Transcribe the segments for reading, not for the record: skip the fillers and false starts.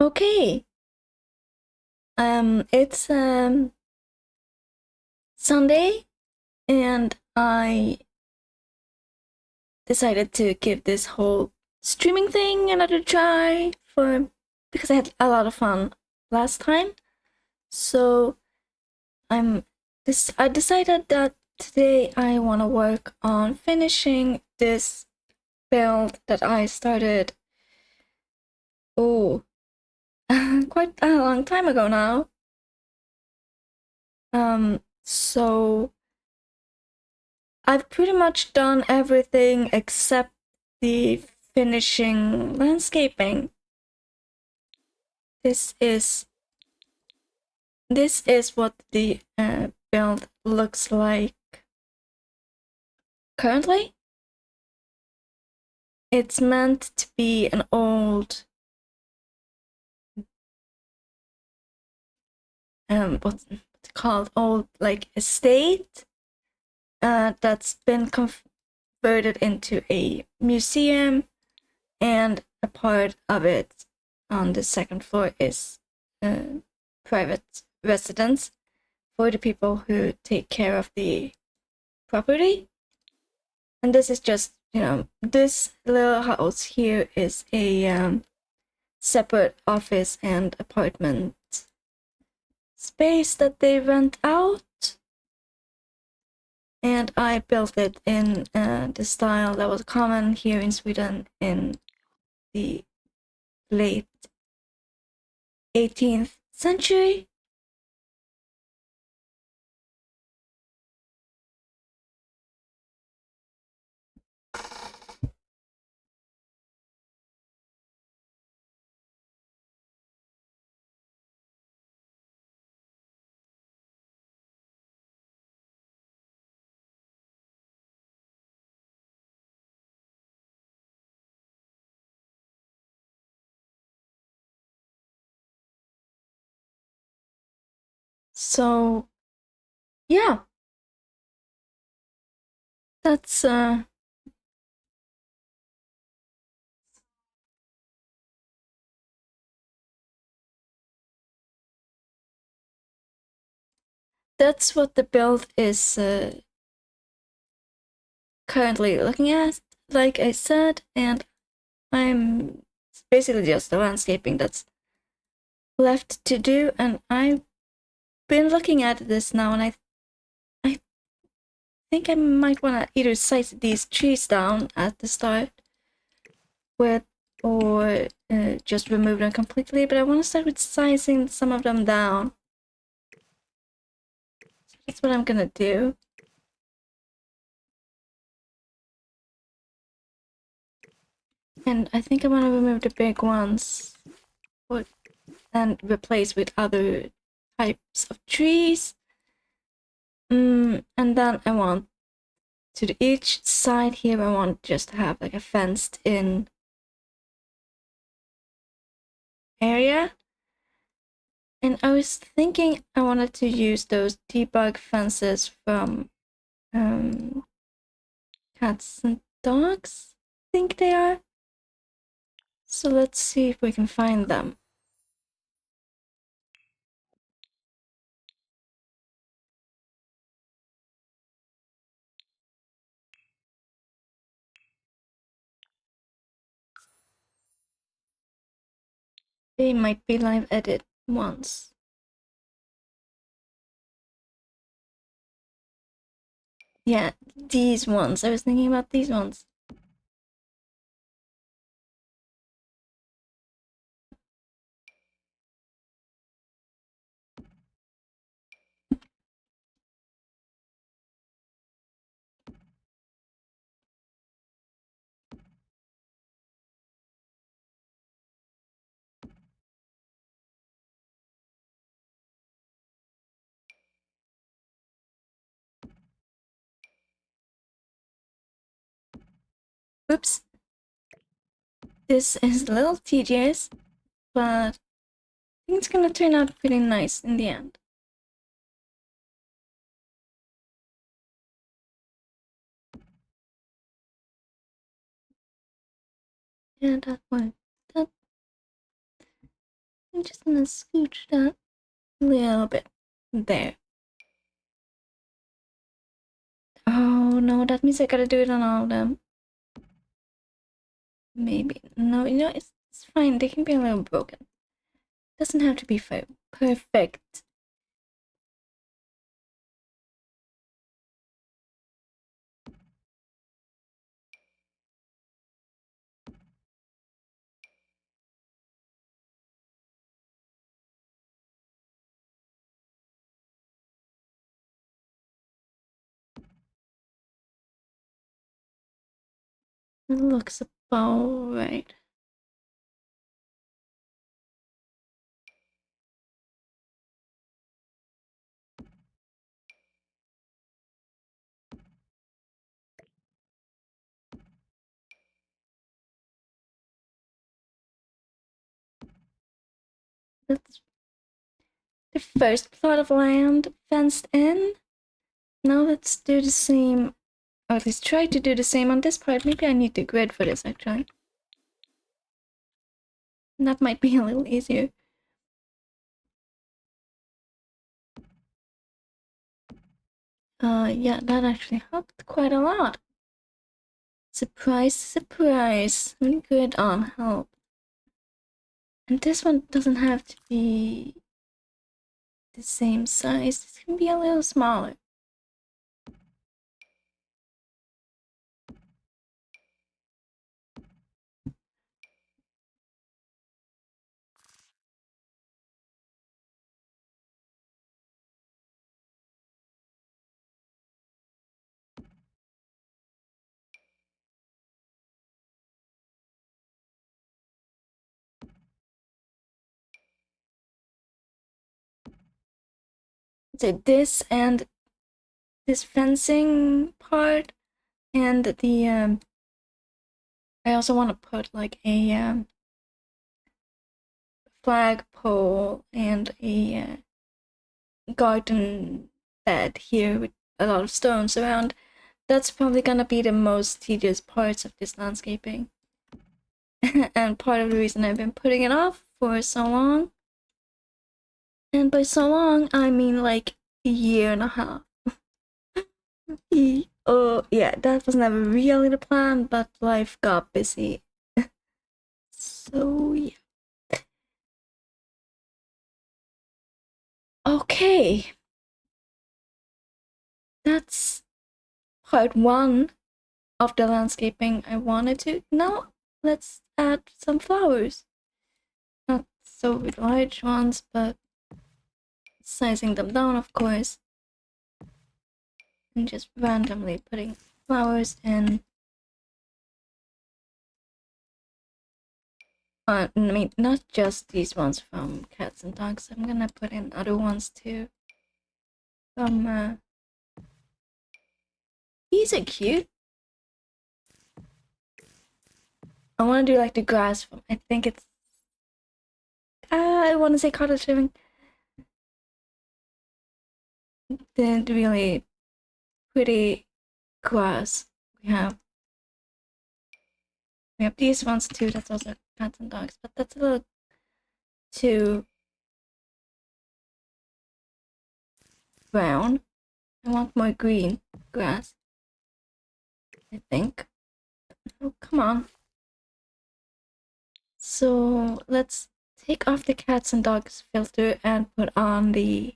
Okay. It's Sunday, and I decided to give this whole streaming thing another try because I had a lot of fun last time. So I decided that today I want to work on finishing this build that I started oh quite a long time ago now. So I've pretty much done everything except the finishing landscaping. This is what the build looks like currently. It's meant to be an old what's it called, old like estate that's been converted into a museum, and a part of it on the second floor is private residence for the people who take care of the property. And this is just, this little house here is a separate office and apartment space that they rent out. And I built it in the style that was common here in Sweden in the late 18th century. So yeah, that's what the build is currently looking at, like I said, and it's basically just the landscaping that's left to do. And I've been looking at this now, and I think I might want to either size these trees down at the start with, or just remove them completely, but I want to start with sizing some of them down. So that's what I'm gonna do. And I think I want to remove the big ones and replace with other types of trees. And then I want to each side here, I want just to have like a fenced in area. And I was thinking I wanted to use those debug fences from Cats and Dogs, I think they are. So let's see if we can find them. They might be live edit ones. Yeah, these ones. I was thinking about these ones. Oops. This is a little tedious, but I think it's gonna turn out pretty nice in the end. Yeah, that one. I'm just gonna scooch that a little bit there. Oh no, that means I gotta do it on all of them. Maybe. No, you know, it's fine. They can be a little broken. Doesn't have to be perfect. It looks about right. That's the first plot of land fenced in. Now let's do the same, or at least try to do the same on this part. Maybe I need the grid for this actually. And that might be a little easier. Yeah, that actually helped quite a lot. Surprise, surprise. Grid on help. And this one doesn't have to be the same size. This can be a little smaller. So this and this fencing part and the I also want to put like a flagpole and a garden bed here with a lot of stones around. That's probably gonna be the most tedious parts of this landscaping. And part of the reason I've been putting it off for so long. And by so long, I mean like a year and a half. Oh, yeah, that was never really the plan, but life got busy. So, yeah. Okay. That's part one of the landscaping I wanted to. Now, let's add some flowers. Not so large ones, but sizing them down, of course. And just randomly putting flowers in. I mean, not just these ones from cats and dogs. I'm gonna put in other ones too. From, these are cute. I want to do like the grass from, I think it's, I want to say cottage living. The really pretty grass we have. We have these ones too, that's also cats and dogs, but that's a little too brown. I want more green grass, I think. Oh, come on. So let's take off the cats and dogs filter and put on the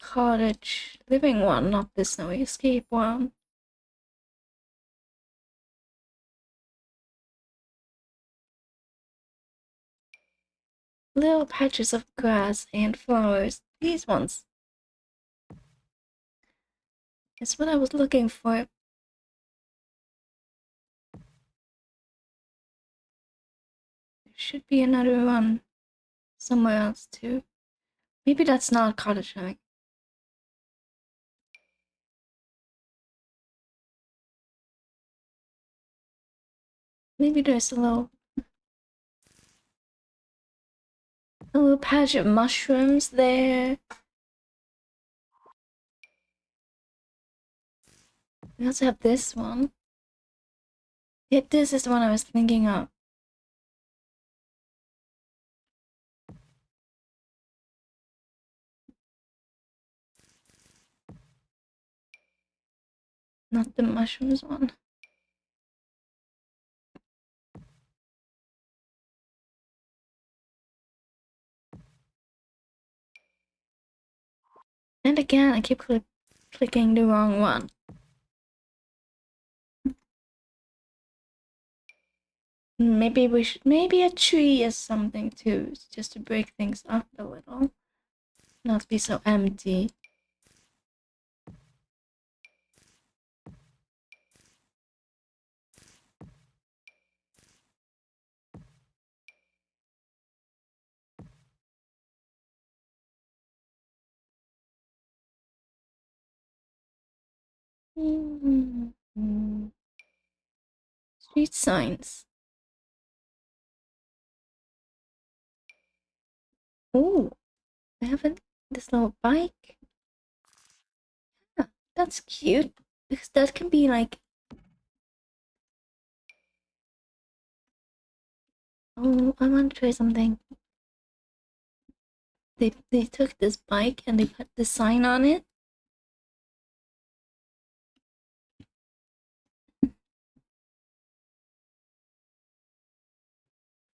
cottage living one, not the snowy escape one. Little patches of grass and flowers. These ones. It's what I was looking for. There should be another one somewhere else too. Maybe that's not cottage living. Maybe there's a little patch of mushrooms there. We also have this one. Yeah, this is the one I was thinking of. Not the mushrooms one. And again, I keep clicking the wrong one. Maybe we should. Maybe a tree is something too, just to break things up a little, not be so empty. Street signs. Oh, I have this little bike. Yeah, that's cute because that can be like. Oh, I want to try something. They took this bike and they put the sign on it.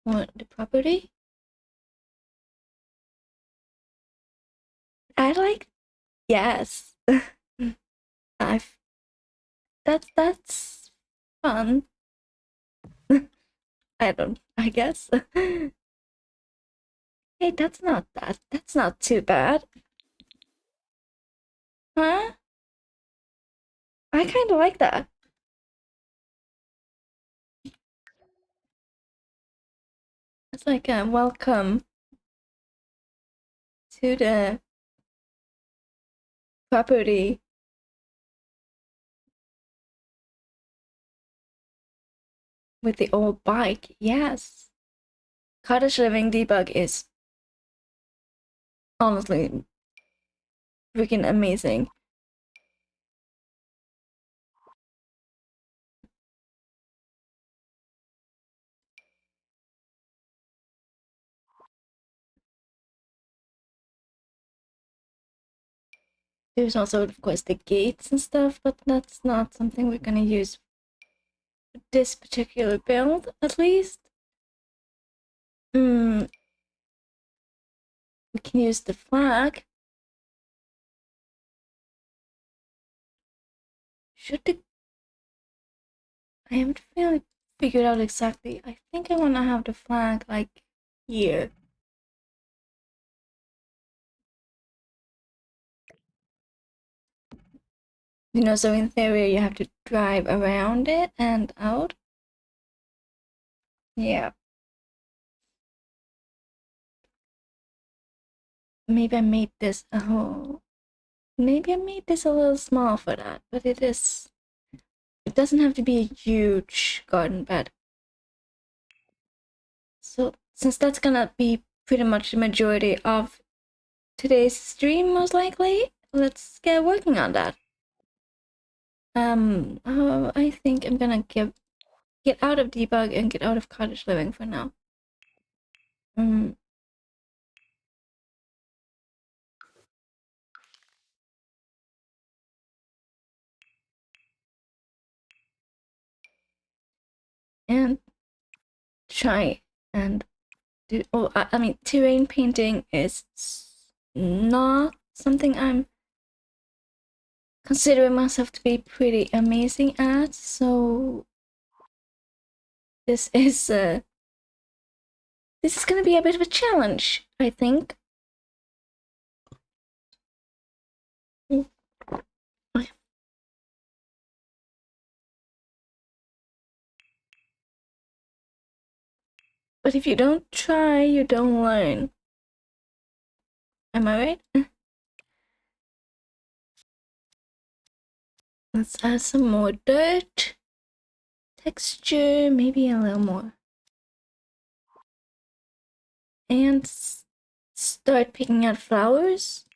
For the property. I like. Yes. I've. That's fun. I guess. Hey, that's not that. That's not too bad. Huh? I kind of like that. It's like a welcome to the property. With the old bike. Yes. Cottage living debug is honestly freaking amazing. There's also, of course, the gates and stuff, but that's not something we're gonna use for this particular build, at least. We can use the flag. Should the... I haven't really figured out exactly. I think I want to have the flag, like, here. You know, so in theory, you have to drive around it and out. Yeah. Maybe I made this a whole... Maybe I made this a little small for that, but it is... It doesn't have to be a huge garden bed. So, since that's gonna be pretty much the majority of today's stream, most likely, let's get working on that. I think I'm gonna get out of debug and get out of cottage living for now. And try and do. Oh, I mean, terrain painting is not something I'm considering myself to be pretty amazing at. So this is gonna be a bit of a challenge, I think. But if you don't try, you don't learn. Am I right? Let's add some more dirt. Texture, maybe a little more. And start picking out flowers.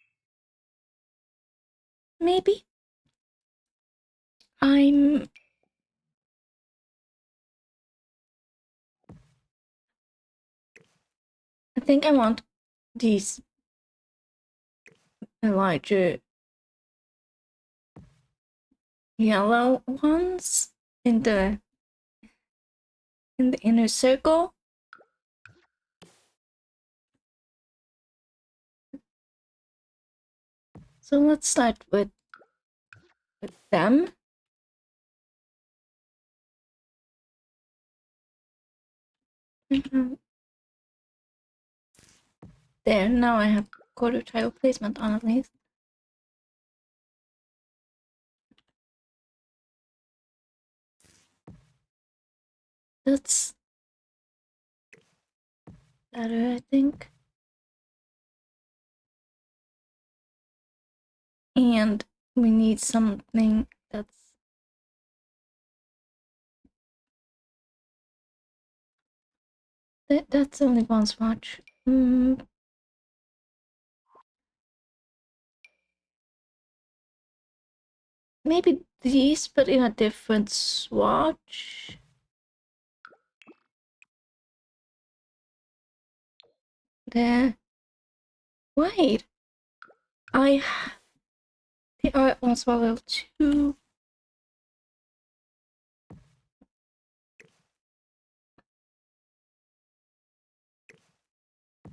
Maybe. I think I want these larger yellow ones in the inner circle. So let's start with them. There, now I have quarter tile placement on at least. That's better, I think. And we need something that's only one swatch. Maybe these, but in a different swatch. There. Wait. They are also a little too.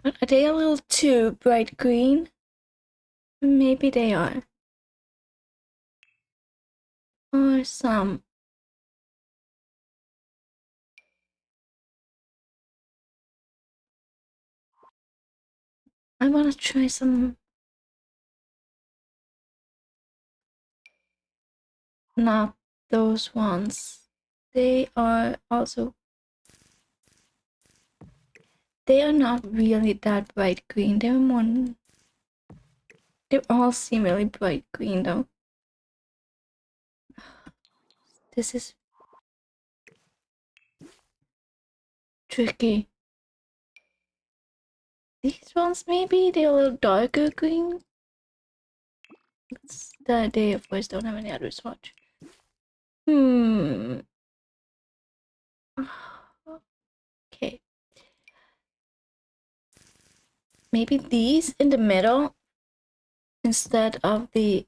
But are they a little too bright green? Maybe they are. Or some. I want to try some. Not those ones. They are also. They are not really that bright green. They're more. They all seem really bright green though. This is tricky. These ones maybe they're a little darker green. They of course don't have any other swatch. Okay. Maybe these in the middle instead of the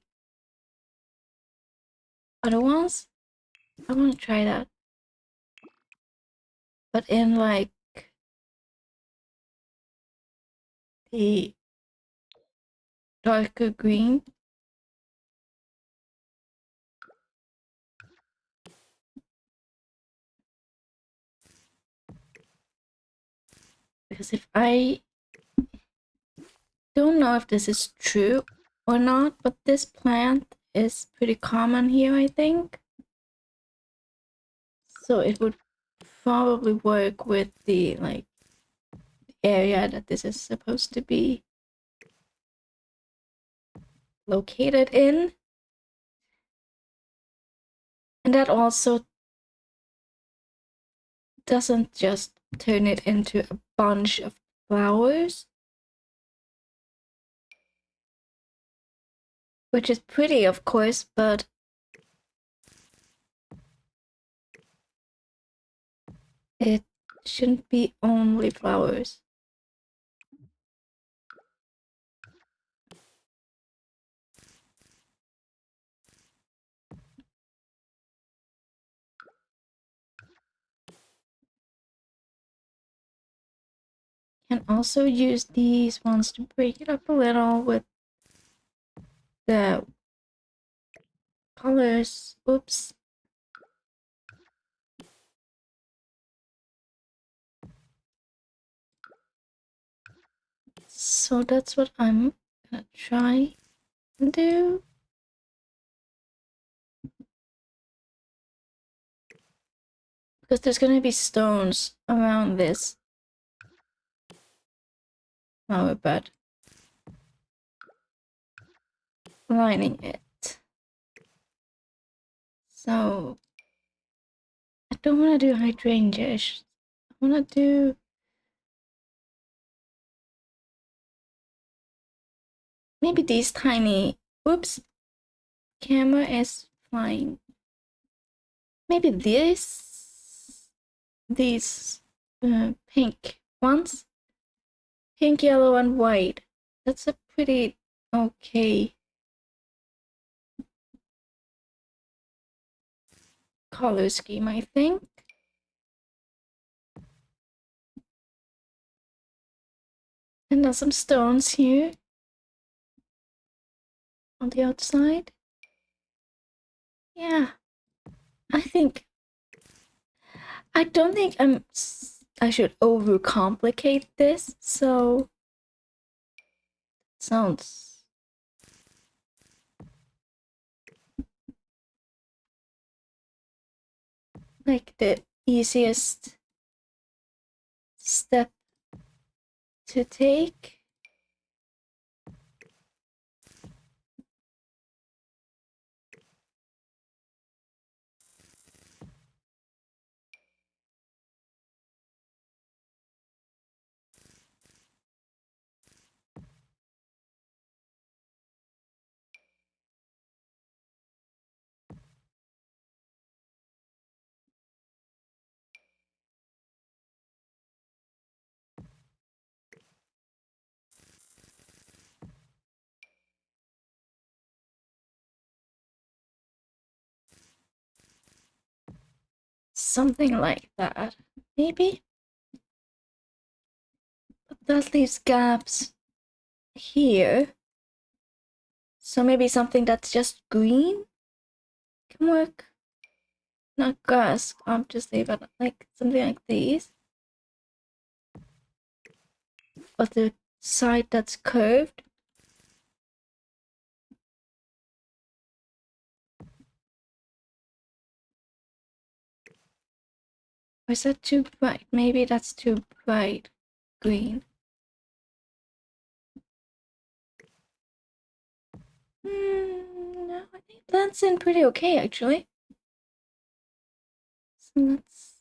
other ones. I want to try that. But in like the darker green. Because if I don't know if this is true or not, but this plant is pretty common here, I think. So it would probably work with the like area that this is supposed to be located in. And that also doesn't just turn it into a bunch of flowers, which is pretty, of course, but it shouldn't be only flowers. Can also use these ones to break it up a little with the colors. Oops. So that's what I'm gonna try and do. Because there's gonna be stones around this flower bed, lining it. So I don't want to do hydrangeas. I want to do maybe these tiny. Oops, camera is flying. Maybe these pink ones, pink, yellow, and white. That's a pretty okay color scheme, I think. And there's some stones here on the outside. Yeah, I don't think I should overcomplicate this, so it sounds like the easiest step to take. Something like that, maybe? But that leaves gaps here. So maybe something that's just green can work. Not grass, obviously, but like something like these. But the side that's curved. Or is that too bright? Maybe that's too bright green. No, I think it blends in pretty okay, actually. So let's...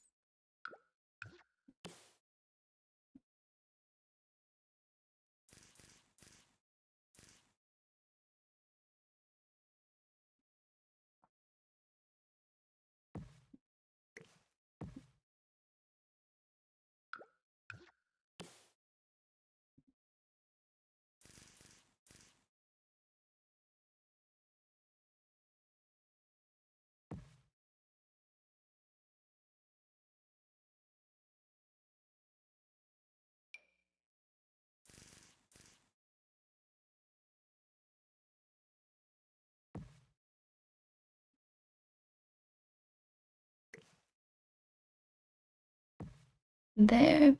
There.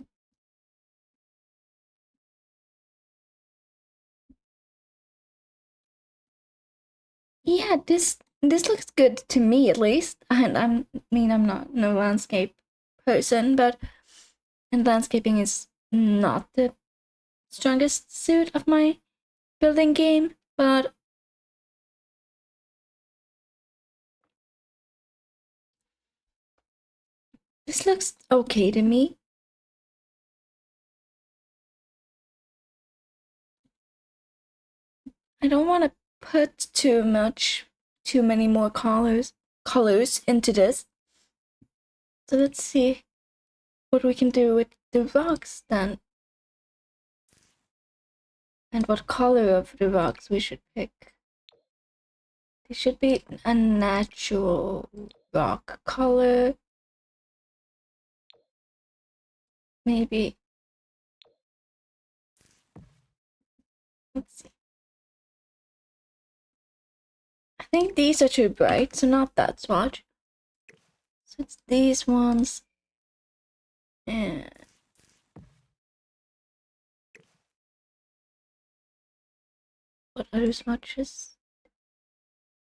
Yeah, this looks good to me at least. And I'm not no landscape person, but and landscaping is not the strongest suit of my building game, but this looks okay to me. I don't want to put too many more colors into this. So let's see what we can do with the rocks then. And what color of the rocks we should pick. They should be a natural rock color. Maybe. Let's see. I think these are too bright, so not that swatch. So it's these ones. And what other swatches?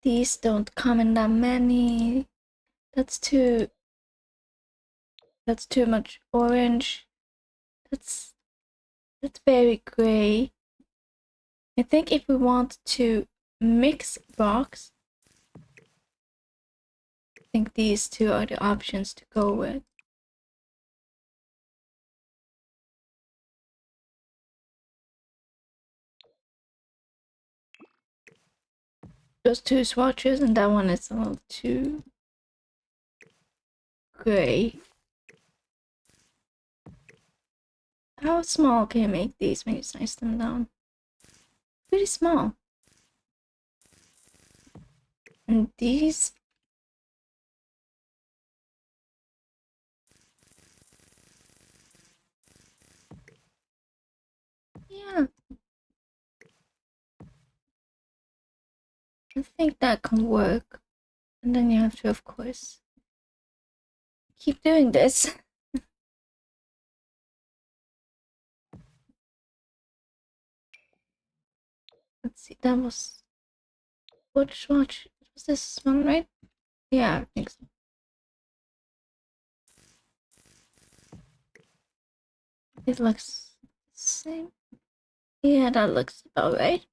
These don't come in that many. That's too much orange. That's very gray. I think if we want to mix rocks, I think these two are the options to go with. Those two swatches, and that one is a little too gray. How small can you make these when you slice them down? Pretty small. And these I think that can work. And then you have to, of course, keep doing this. Let's see, that was... Which watch? Was this one, right? Yeah, I think so. It looks the same. Yeah, that looks about right.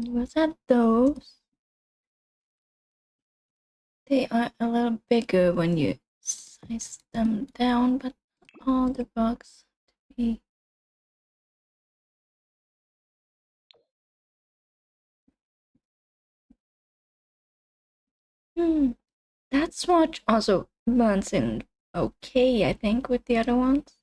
Was that those? They are a little bigger when you size them down, but all the bugs to be... That swatch also runs in okay, I think, with the other ones.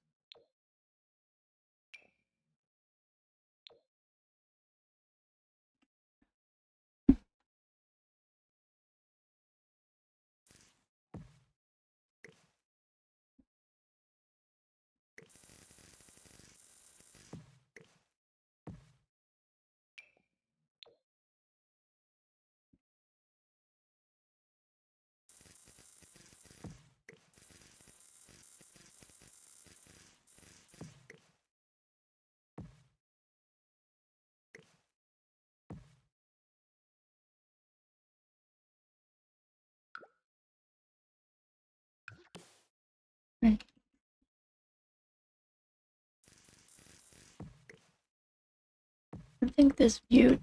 I think this view,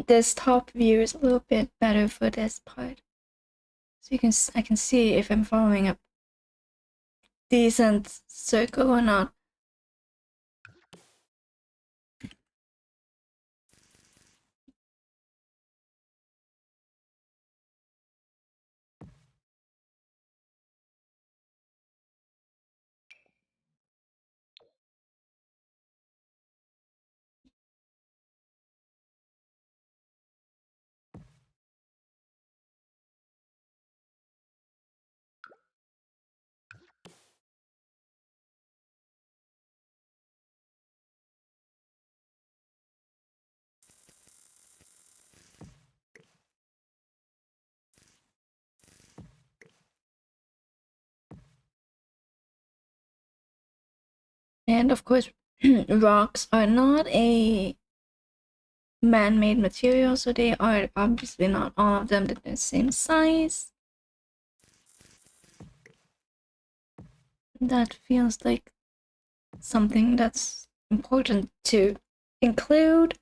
this top view is a little bit better for this part. So I can see if I'm following a decent circle or not. And of course, rocks are not a man-made material, so they are obviously not all of them the same size. That feels like something that's important to include.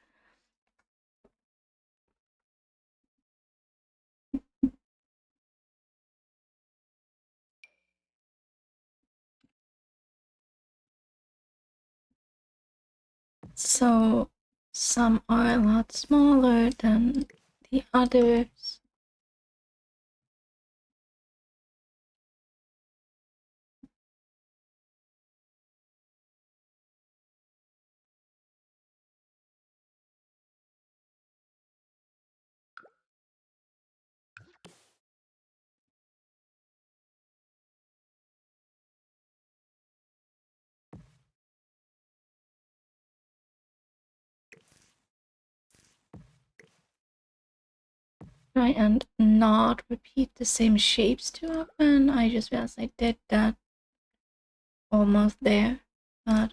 So some are a lot smaller than the others. Try and not repeat the same shapes too often. I just realized I did that almost there, but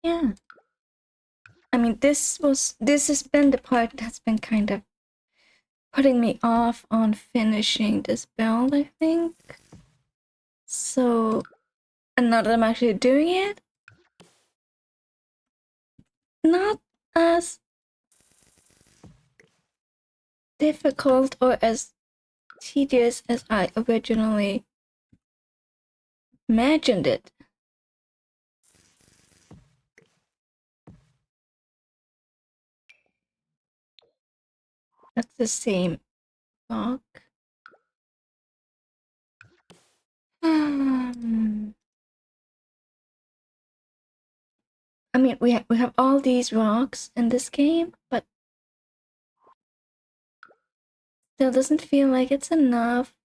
yeah. I mean, this has been the part that's been kind of putting me off on finishing this build, I think. So, and now that I'm actually doing it, not as difficult or as tedious as I originally imagined it. That's the same rock. I mean, we have all these rocks in this game, but still doesn't feel like it's enough.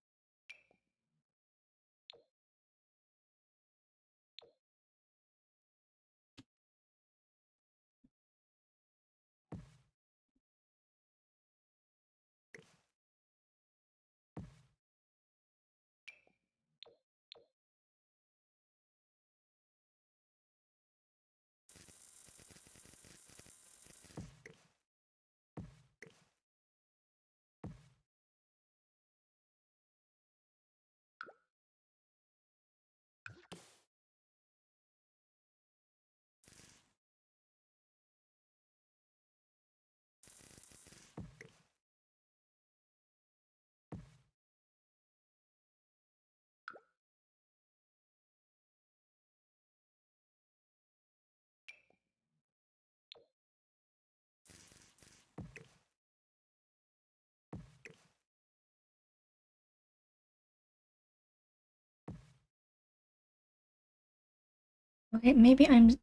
Okay, maybe I'm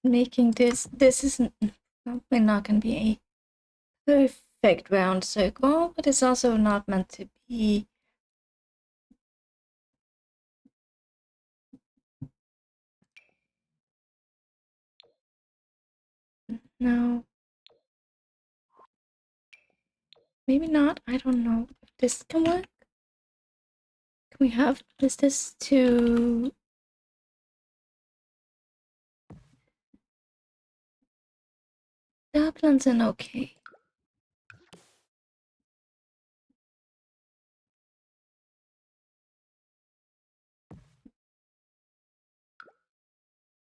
making this. This isn't probably not gonna be a perfect round circle, but it's also not meant to be. No. Maybe not. I don't know if this can work. Can we have this to Dublin's an okay.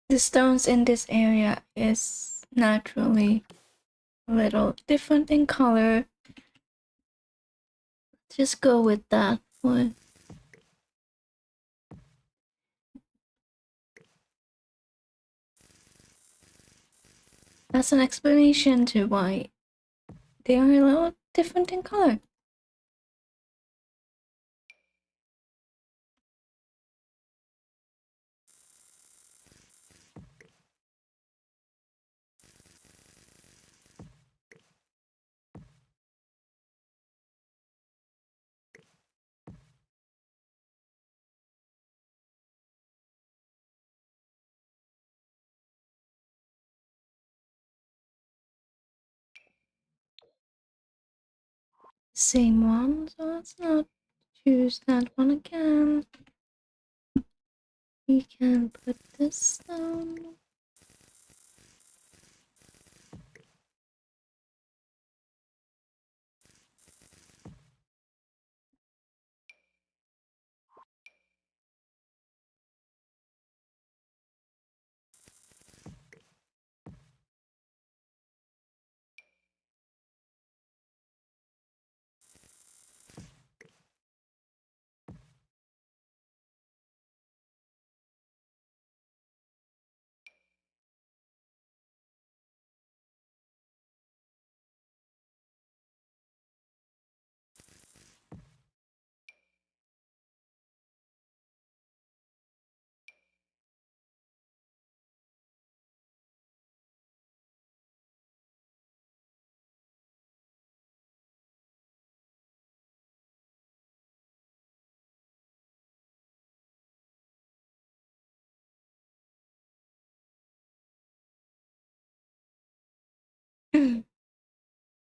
The stones in this area is naturally a little different in color. Just go with that one. That's an explanation to why they are a little different in color. Same one, so let's not choose that one again. We can put this down.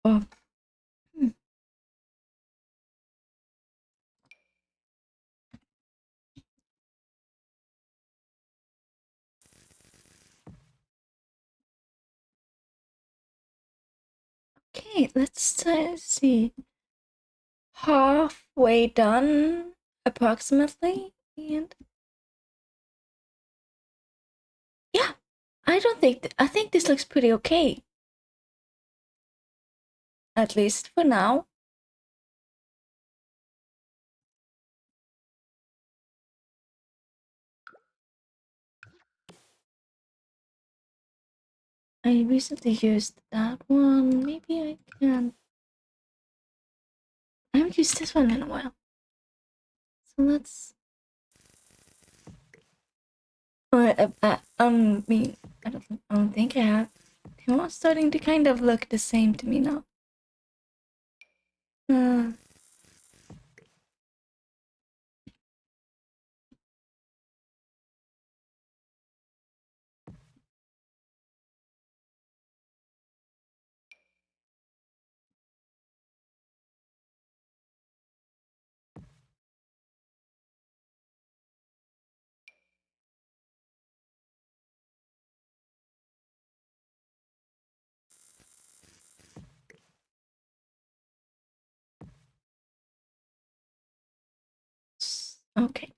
Oh. Okay, let's see. Halfway done, approximately, and yeah, I don't think I think this looks pretty okay. At least for now. I recently used that one. Maybe I can. I haven't used this one in a while. So let's. I mean, I don't think I have. They are starting to kind of look the same to me now. Uh, okay.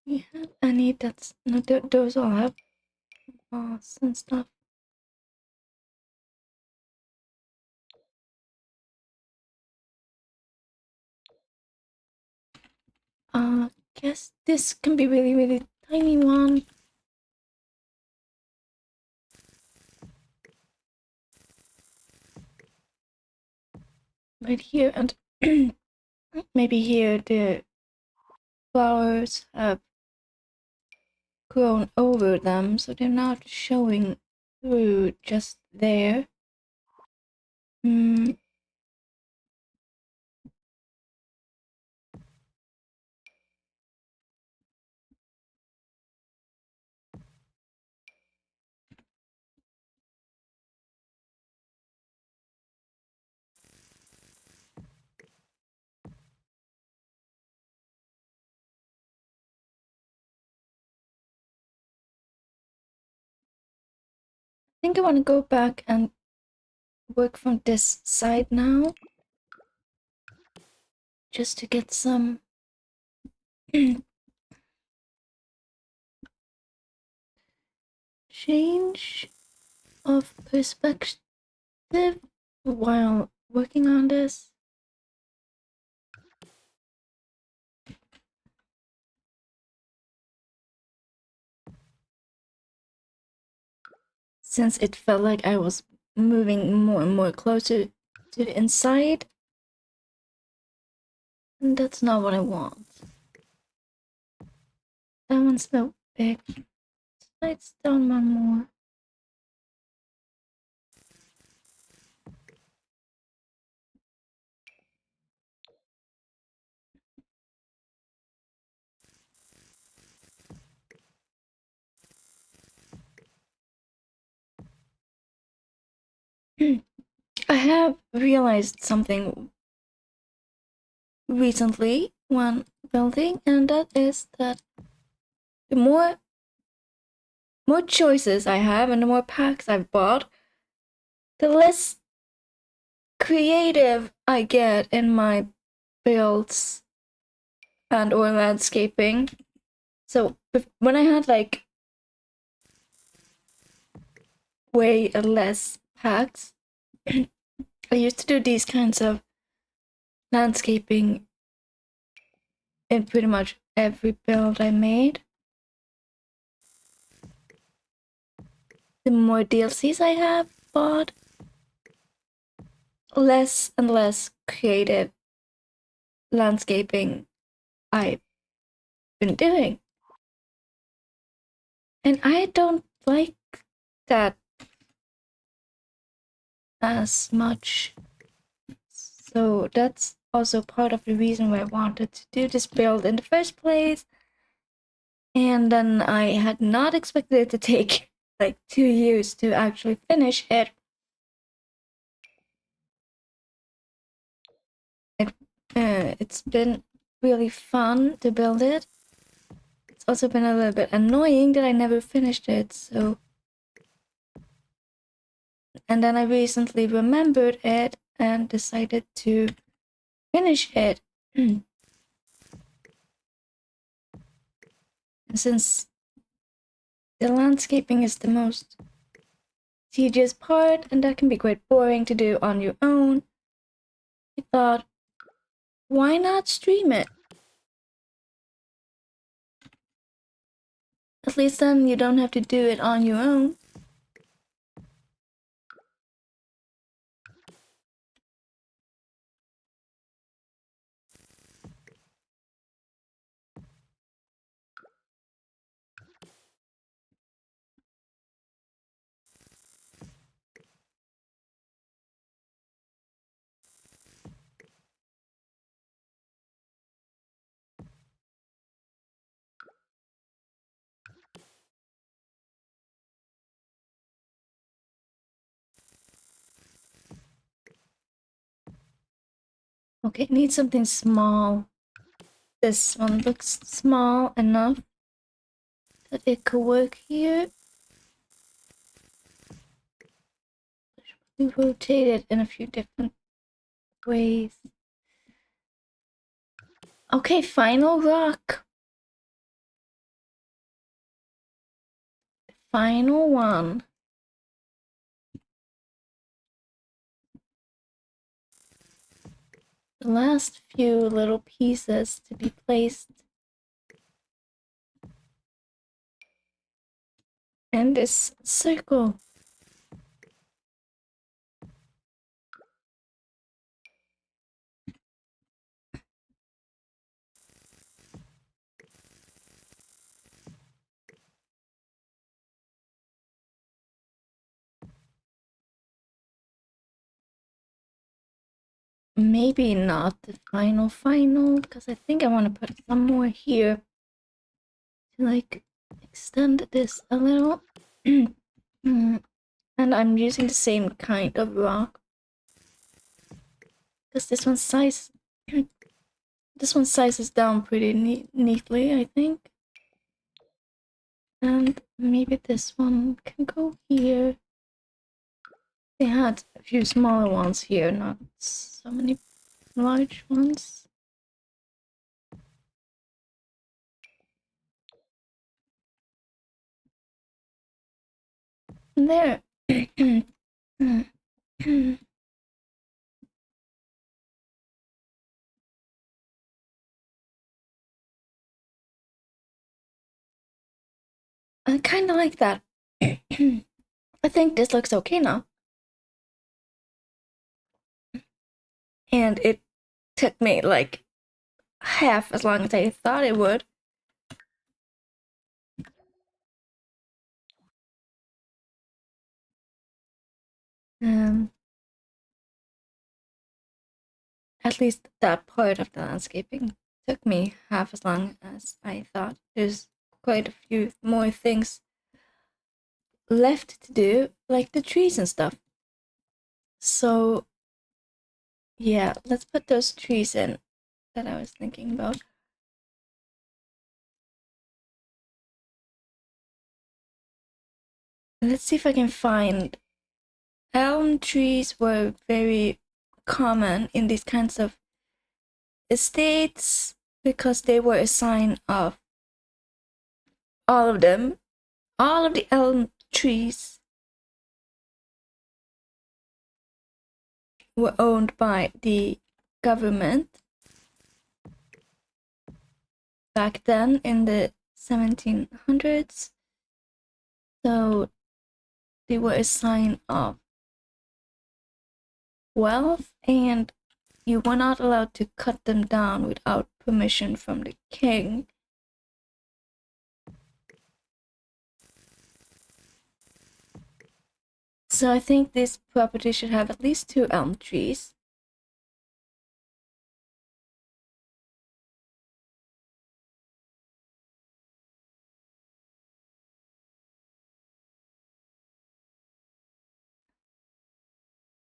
Yeah, I need that. No, those all have moss and stuff. Guess this can be really tiny one. Right here, and maybe here the flowers have grown over them, so they're not showing through just there. Mm. I think I want to go back and work from this side now, just to get some change of perspective while working on this. Since it felt like I was moving more and more closer to the inside, and that's not what I want. That one's so big. Let's down one more. I have realized something recently when building, and that is that the more choices I have and the more packs I've bought, the less creative I get in my builds and or landscaping. So when I had like way less packs, I used to do these kinds of landscaping in pretty much every build I made. The more DLCs I have bought, less and less creative landscaping I've been doing. And I don't like that as much. So that's also part of the reason why I wanted to do this build in the first place. And then I had not expected it to take like 2 years to actually finish it. It's been really fun to build it. It's also been a little bit annoying that I never finished it, so... And then I recently remembered it and decided to finish it. And since the landscaping is the most tedious part, and that can be quite boring to do on your own, I thought, why not stream it? At least then you don't have to do it on your own. Okay, need something small. This one looks small enough that it could work here. We rotate it in a few different ways. Okay, final rock. Final one. The last few little pieces to be placed in this circle. Maybe not the final, because I think I want to put some more here to like extend this a little. And I'm using the same kind of rock because this one size this one sizes down pretty neatly, I think. And maybe this one can go here. They had a few smaller ones here, not so many large ones. There. I kind of like that. I think this looks okay now. And it took me like half as long as I thought it would. At least that part of the landscaping took me half as long as I thought. There's quite a few more things left to do, like the trees and stuff. So, yeah, let's put those trees in that I was thinking about. Let's see if I can find... Elm trees were very common in these kinds of estates because they were a sign of all of them. All of the elm trees were owned by the government back then in the 1700s. So they were a sign of wealth, and you were not allowed to cut them down without permission from the king. So I think this property should have at least 2 elm trees.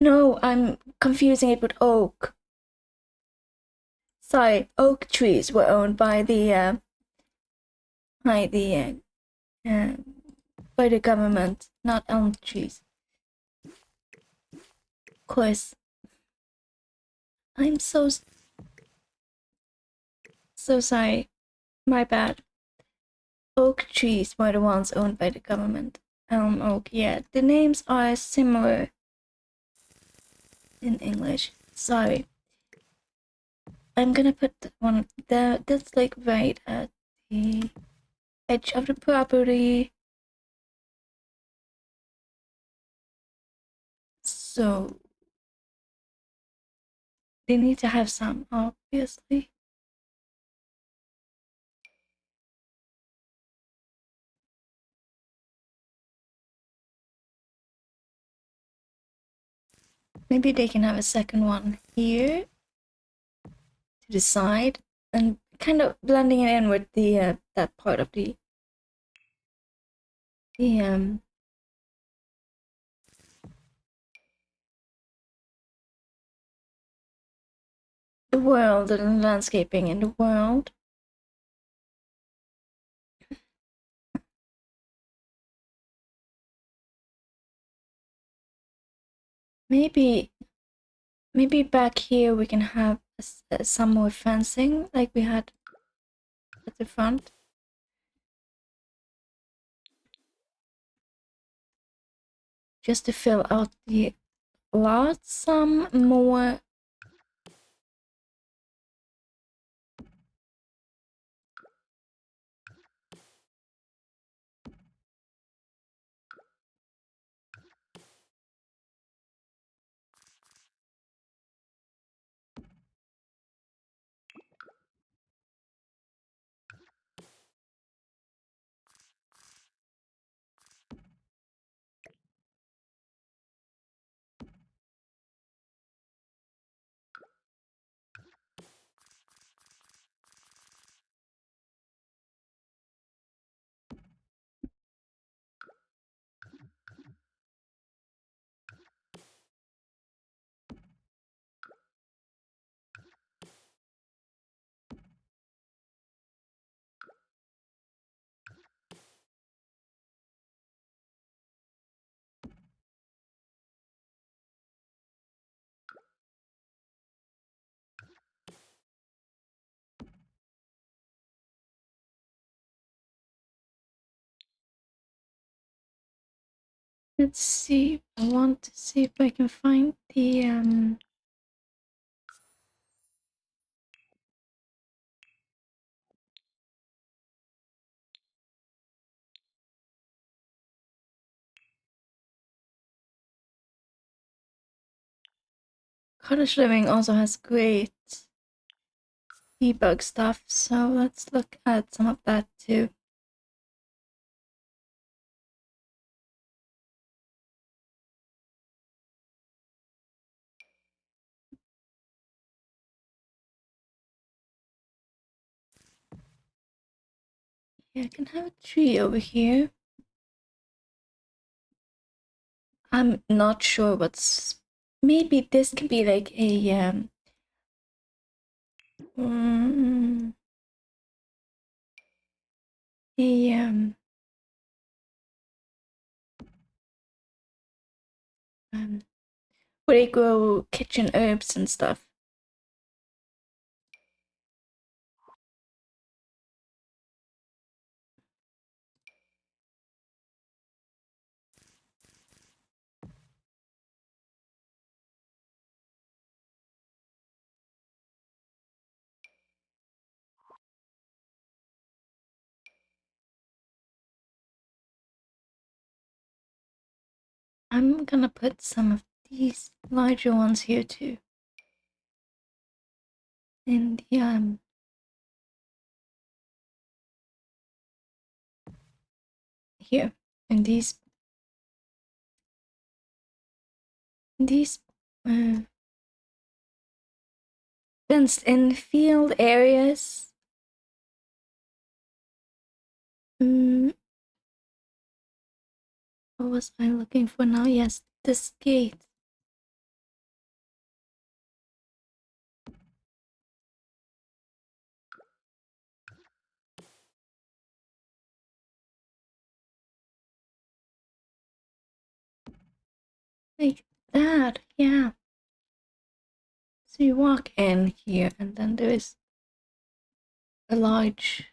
No, I'm confusing it with oak. Sorry, oak trees were owned by the by the uh, by the government, not elm trees. Of course. I'm so sorry. My bad. Oak trees were the ones owned by the government. Elm, oak, yeah. The names are similar in English. Sorry. I'm gonna put one there. That's like right at the edge of the property. So they need to have some, obviously. Maybe they can have a second one here to the side and kind of blending it in with the that part of the the world and landscaping in the world. Maybe back here we can have some more fencing like we had at the front. Just to fill out the lot some more. Let's see. I want to see if I can find the cottage living also has great debug stuff, so let's look at some of that too. Yeah, I can have a tree over here. I'm not sure what's. Maybe this could be like a mm, a where they grow kitchen herbs and stuff. I'm gonna put some of these larger ones here too. And here, and these uh, fenced in field areas. What was I looking for now? Yes, this gate. Like that, yeah. So you walk in here, and then there is a large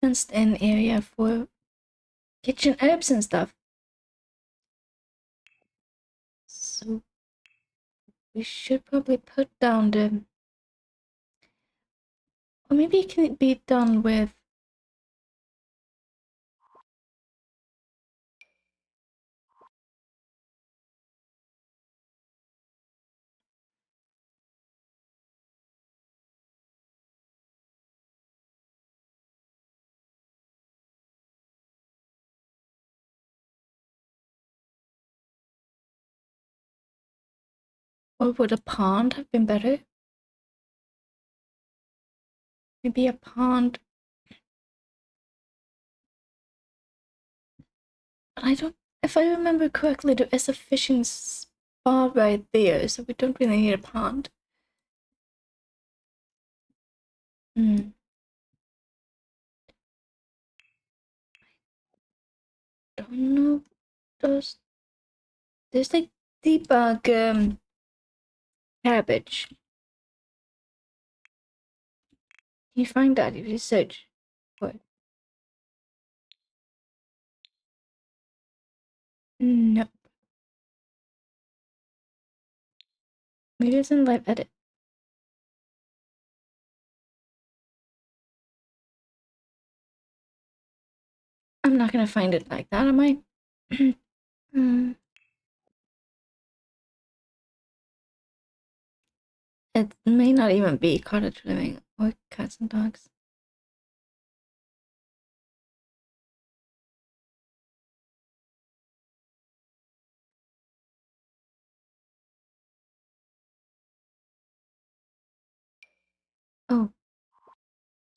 fenced in area for kitchen herbs and stuff. So we should probably put down the. Or maybe it can be done with. Or would a pond have been better? Maybe a pond. I don't. If I remember correctly, there is a fishing spa right there, so we don't really need a pond. Hmm. Don't know. There's like debug cabbage. Can you find that if you search for it? No. Maybe it's in live edit. I'm not gonna find it like that, am I? It may not even be cottage living or cats and dogs. Oh,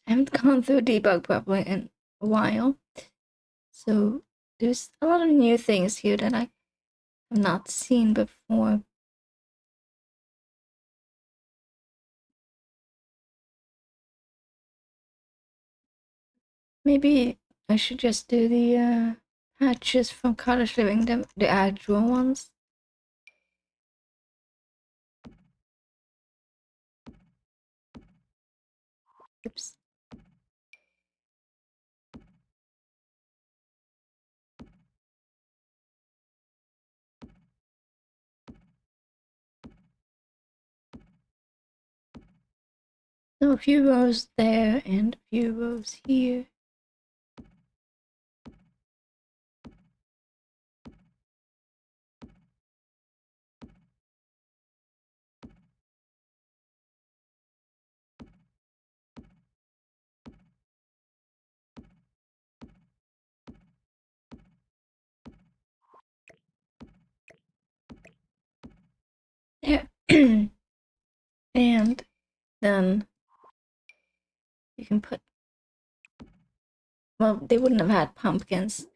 I haven't gone through debug properly in a while. So there's a lot of new things here that I have not seen before. Maybe I should just do the patches from cottage living, the actual ones. Oops. So a few rows there and a few rows here. There. And then you can put. Well, they wouldn't have had pumpkins.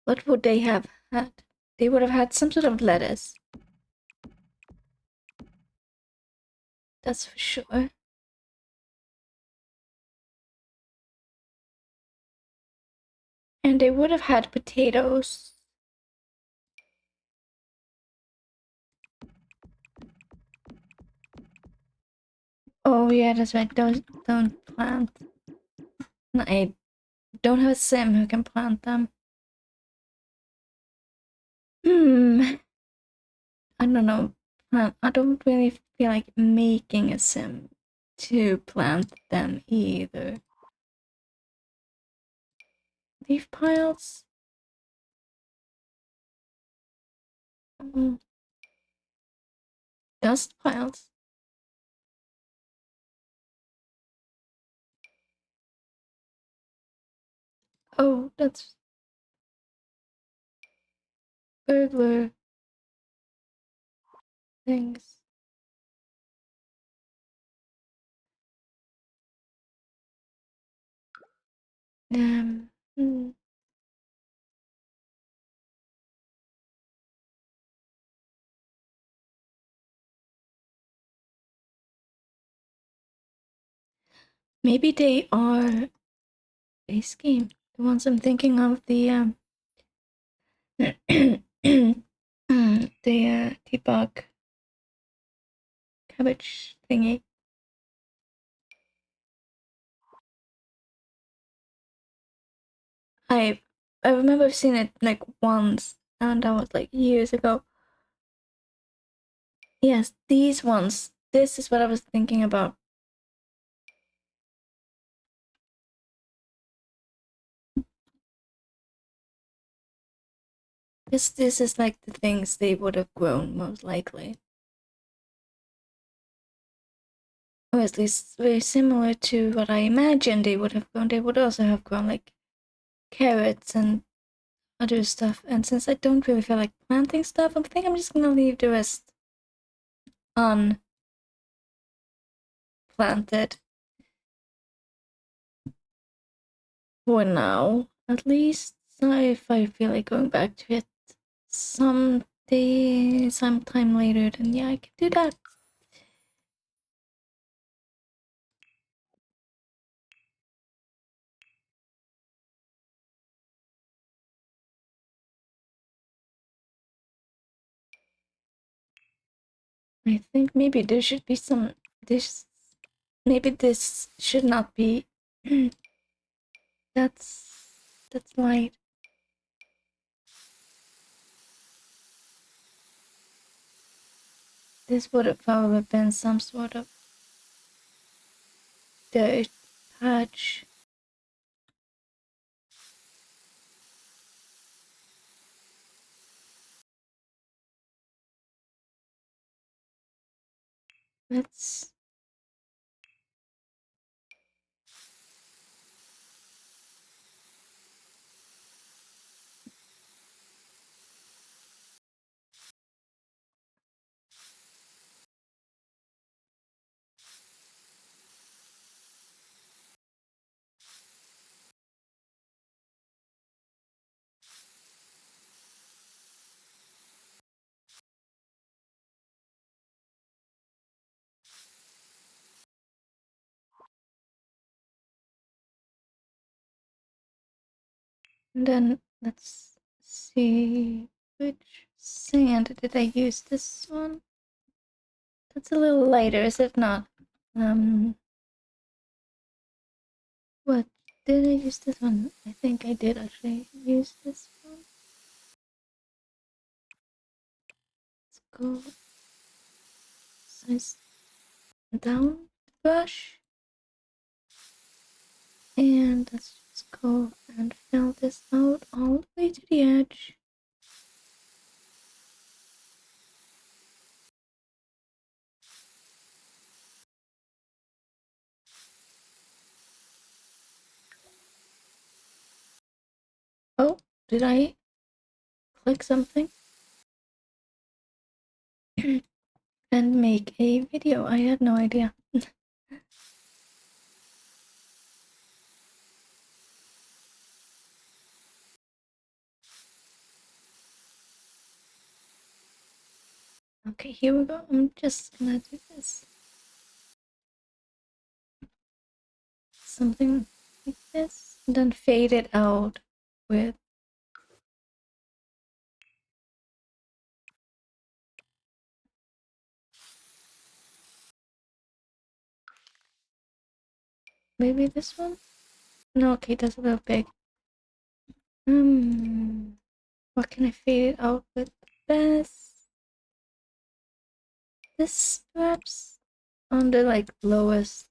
What would they have had? They would have had some sort of lettuce. That's for sure. And they would have had potatoes. Oh yeah, that's right. Don't plant. I don't have a sim who can plant them. I don't know. I don't really feel like making a sim to plant them either. Leaf piles? Dust piles. Oh, that's burglar things. Hmm. Maybe they are base game. The ones I'm thinking of, the debug cabbage thingy. I remember I've seen it like once, and that was like years ago. Yes, these ones. This is what I was thinking about. This is like the things they would have grown most likely. Or at least very similar to what I imagined they would have grown. They would also have grown like carrots and other stuff. And since I don't really feel like planting stuff, I think I'm just gonna leave the rest unplanted. For now, at least. So if I feel like going back to it someday, sometime later, then yeah, I can do that. I think maybe there should be some this. Maybe this should not be. that's light. This would have probably been some sort of dirt patch. Let's. And then let's see which sand did I use. This one. That's a little lighter, is it not? What did I use this one? I think I did actually use this one. Let's go size down the brush. And let's just go and fill this out all the way to the edge. Oh, did I click something? And make a video. I had no idea. Okay, here we go. I'm just gonna do this. Something like this. And then fade it out with maybe this one? No, okay, that's a little big. What can I fade it out with best? This perhaps on the like lowest.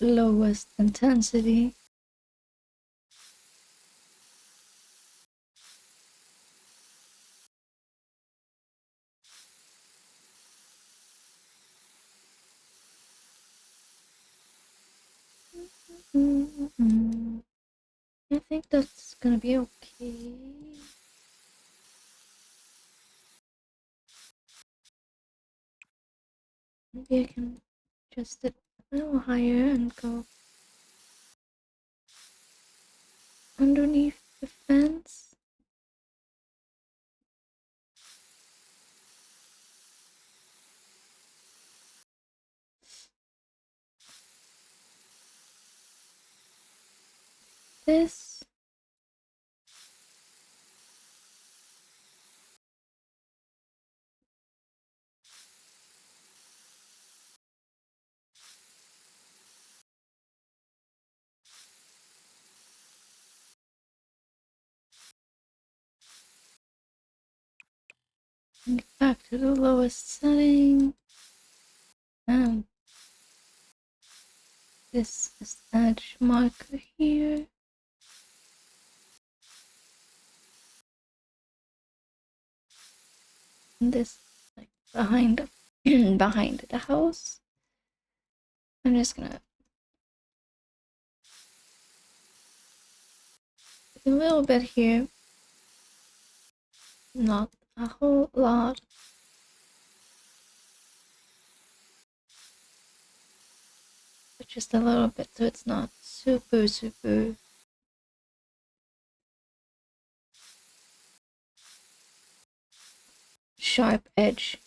lowest intensity. I think that's gonna be okay. Maybe I can adjust it a little higher and go underneath the fence. This. And back to the lowest setting. And this is edge marker here. And this like behind behind the house. I'm just gonna do a little bit here. Not a whole lot. But just a little bit so it's not super sharp edge.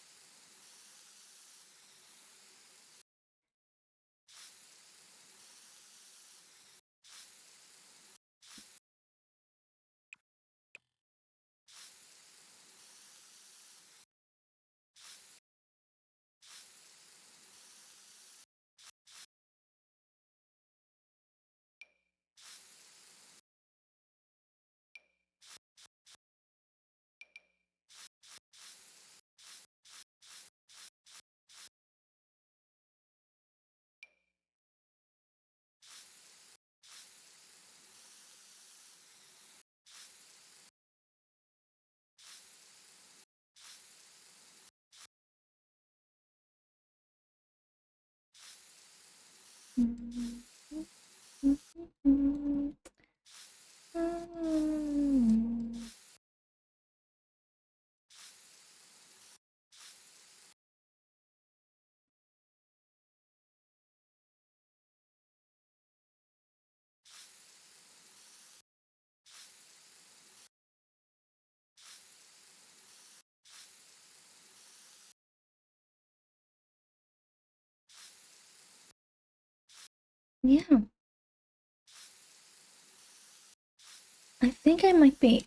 Yeah. I think I might be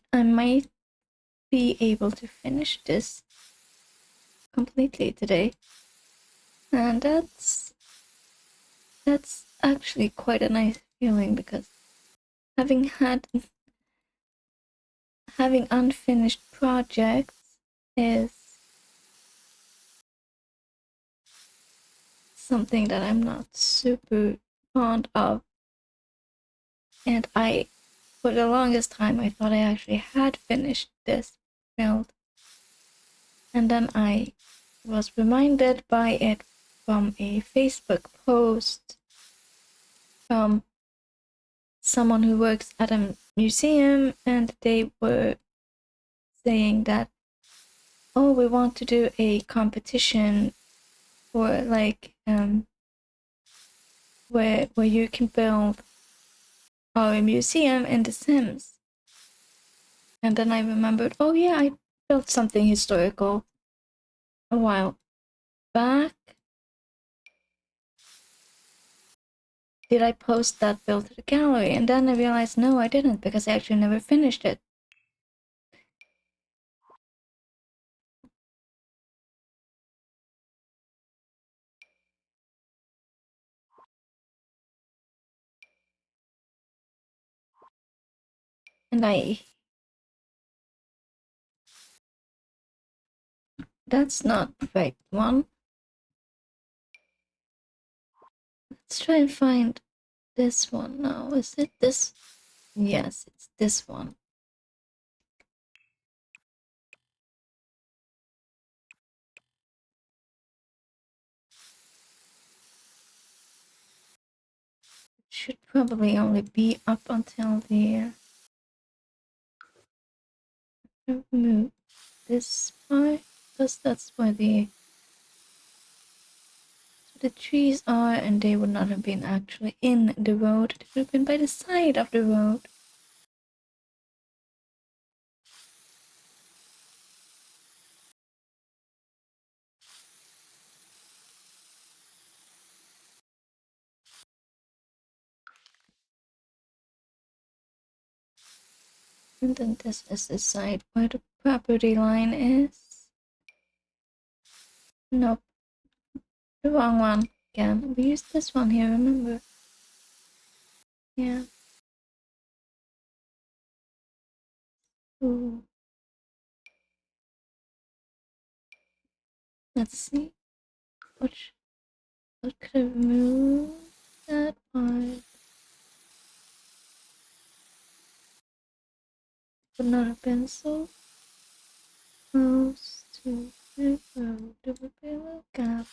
able to finish this completely today. And that's actually quite a nice feeling because having unfinished projects is something that I'm not super fond of. And for the longest time, I thought I actually had finished this build. And then I was reminded by it from a Facebook post from someone who works at a museum, and they were saying that, oh, we want to do a competition for like where you can build our museum in The Sims. And then I remembered, oh yeah, I built something historical a while back. Did I post that build to the gallery? And then I realized, no, I didn't, because I actually never finished it. And that's not the right one. Let's try and find this one now. Is it this? Yes, it's this one. It should probably only be up until there. Move this part because that's where the trees are, and they would not have been actually in the road. They would have been by the side of the road. And then this is the side where the property line is. Nope, the wrong one again. We used this one here, remember? Yeah. Ooh. Let's see. What could have moved that part? But not a pencil. Close to the road. There would be a little gap.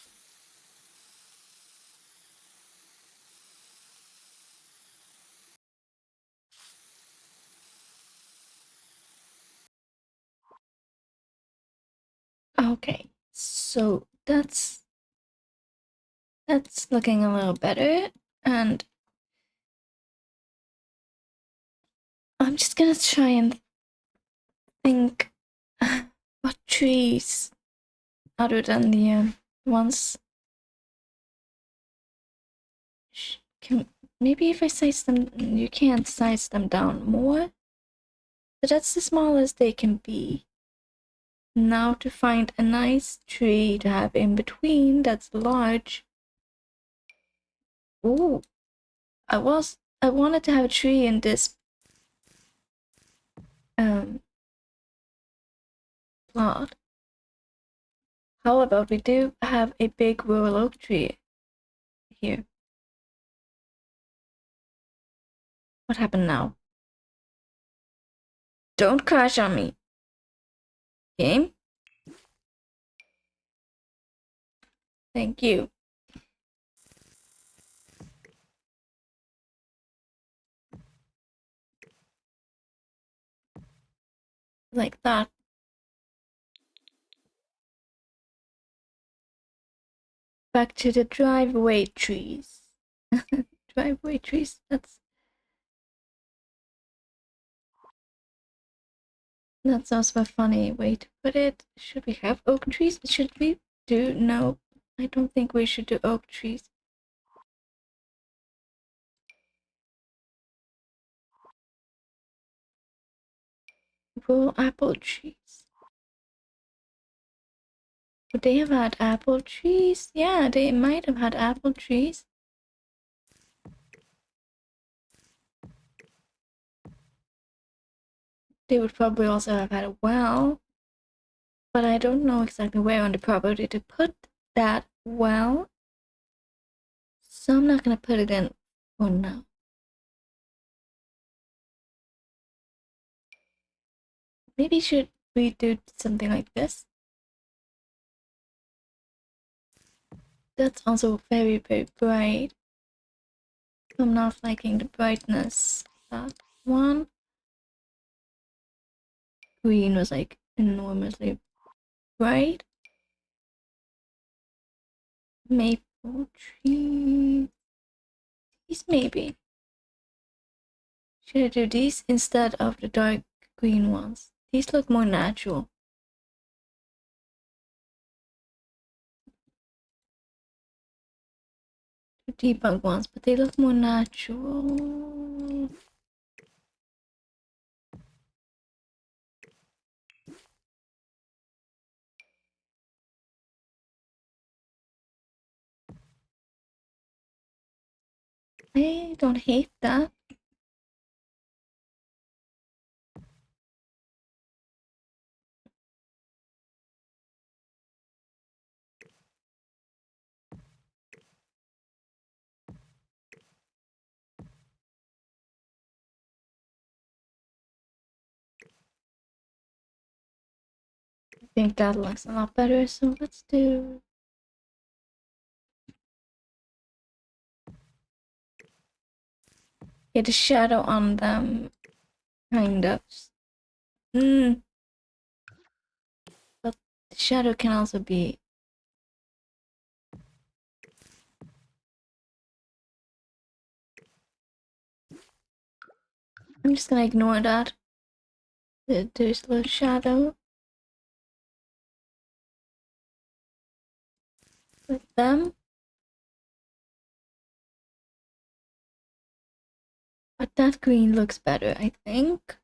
Okay, so that's looking a little better, and I'm just gonna try and think what trees other than the ones can, maybe if I size them, you can't size them down more, but that's the smallest they can be. Now to find a nice tree to have in between that's large. Ooh, I wanted to have a tree in this plot. How about we do have a big royal oak tree here? What happened now? Don't crash on me. Game? Thank you. Like that. Back to the driveway trees. Driveway trees, that's also a funny way to put it. Should we have oak trees? Should we do? No, I don't think we should do oak trees. Royal apple trees. Would they have had apple trees? Yeah, they might have had apple trees. They would probably also have had a well. But I don't know exactly where on the property to put that well. So I'm not gonna put it in for now. Maybe should we do something like this? That's also very, very bright. I'm not liking the brightness. That one. Green was like enormously bright. Maple tree. These maybe. Should I do these instead of the dark green ones? These look more natural. The debug ones, but they look more natural. I don't hate that. think that looks a lot better, so let's do... Yeah, the shadow on them, kind of. But the shadow can also be... I'm just gonna ignore that. There's a little shadow. With them. But that green looks better, I think.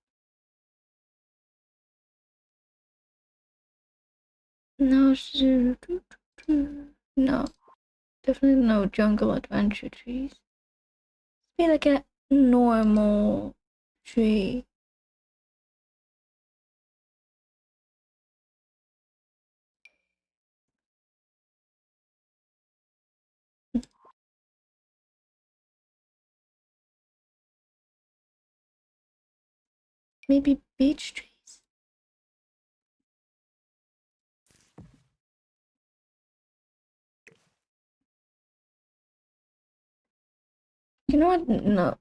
No, no, definitely no jungle adventure trees. Be like a normal tree. Maybe beech trees. You know what? No.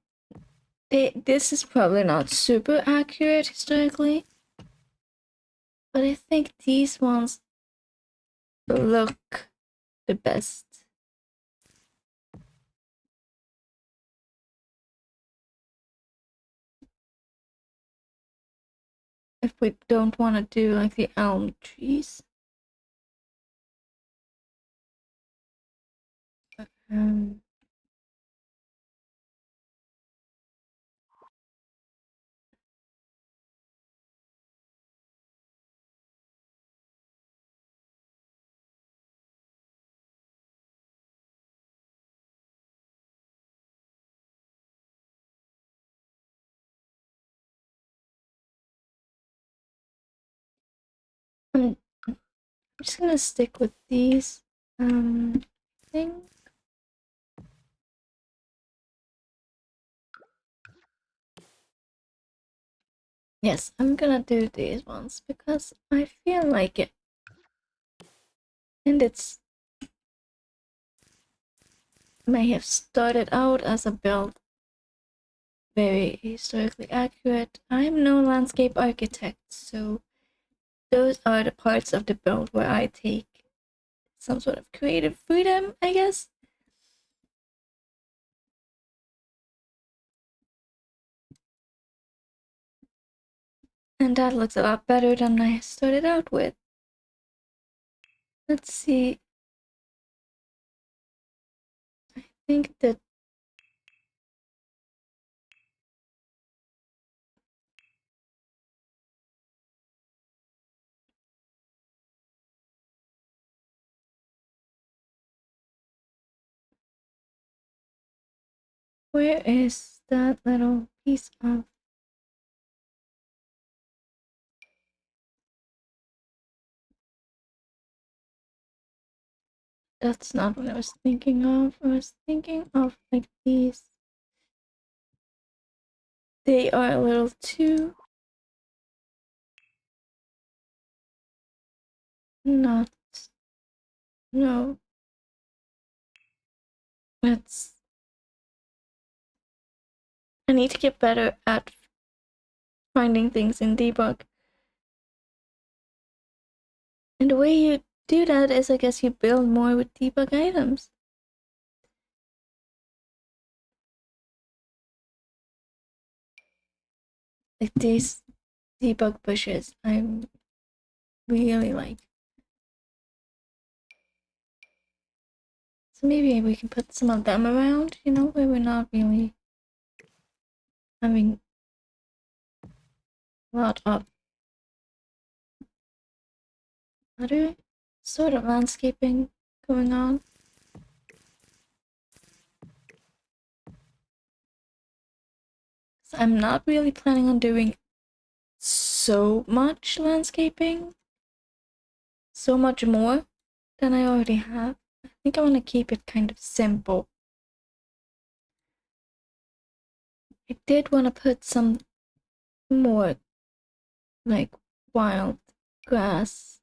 This is probably not super accurate historically. But I think these ones look the best. If we don't want to do like the elm trees. Um, I'm just gonna stick with these things. Yes, I'm gonna do these ones because I feel like it. And it's may have started out as a build very historically accurate. I'm no landscape architect, so those are the parts of the build where I take some sort of creative freedom, I guess. And that looks a lot better than I started out with. Let's see. I think that where is that little piece of... That's not what I was thinking of. I was thinking of like these. They are a little too... not... No. It's... I need to get better at finding things in debug. And the way you do that is, I guess, you build more with debug items. Like these debug bushes, I'm really like. So maybe we can put some of them around, you know, where we're not really having a lot of other sort of landscaping going on. So I'm not really planning on doing so much landscaping, so much more than I already have. I think I want to keep it kind of simple. I did want to put some more like wild grass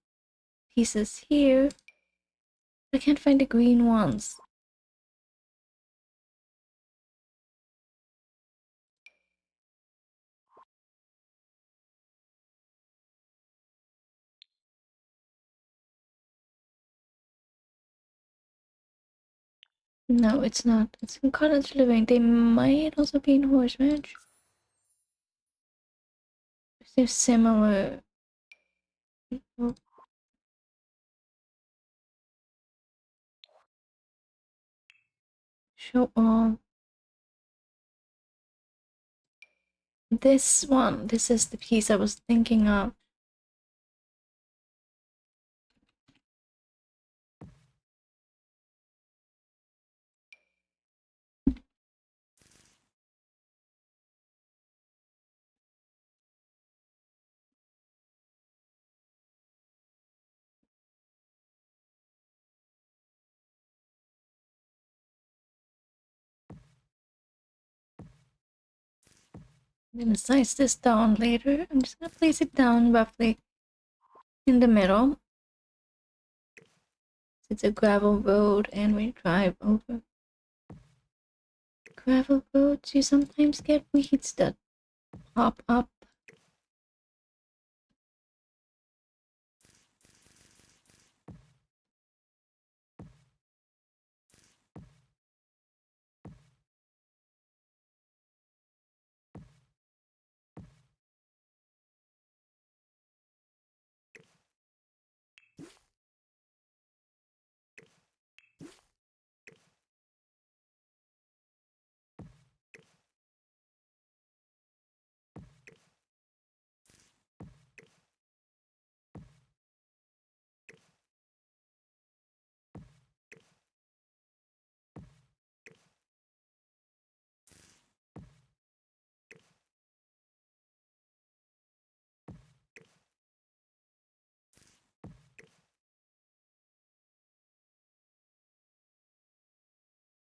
pieces here. I can't find the green ones. No, it's not. It's in cottage living. They might also be in horse ranch. They're similar. Oh, show all. This one. This is the piece I was thinking of. I'm gonna size this down later. I'm just gonna place it down roughly in the middle. It's a gravel road and we drive over gravel roads. You sometimes get weeds that pop up.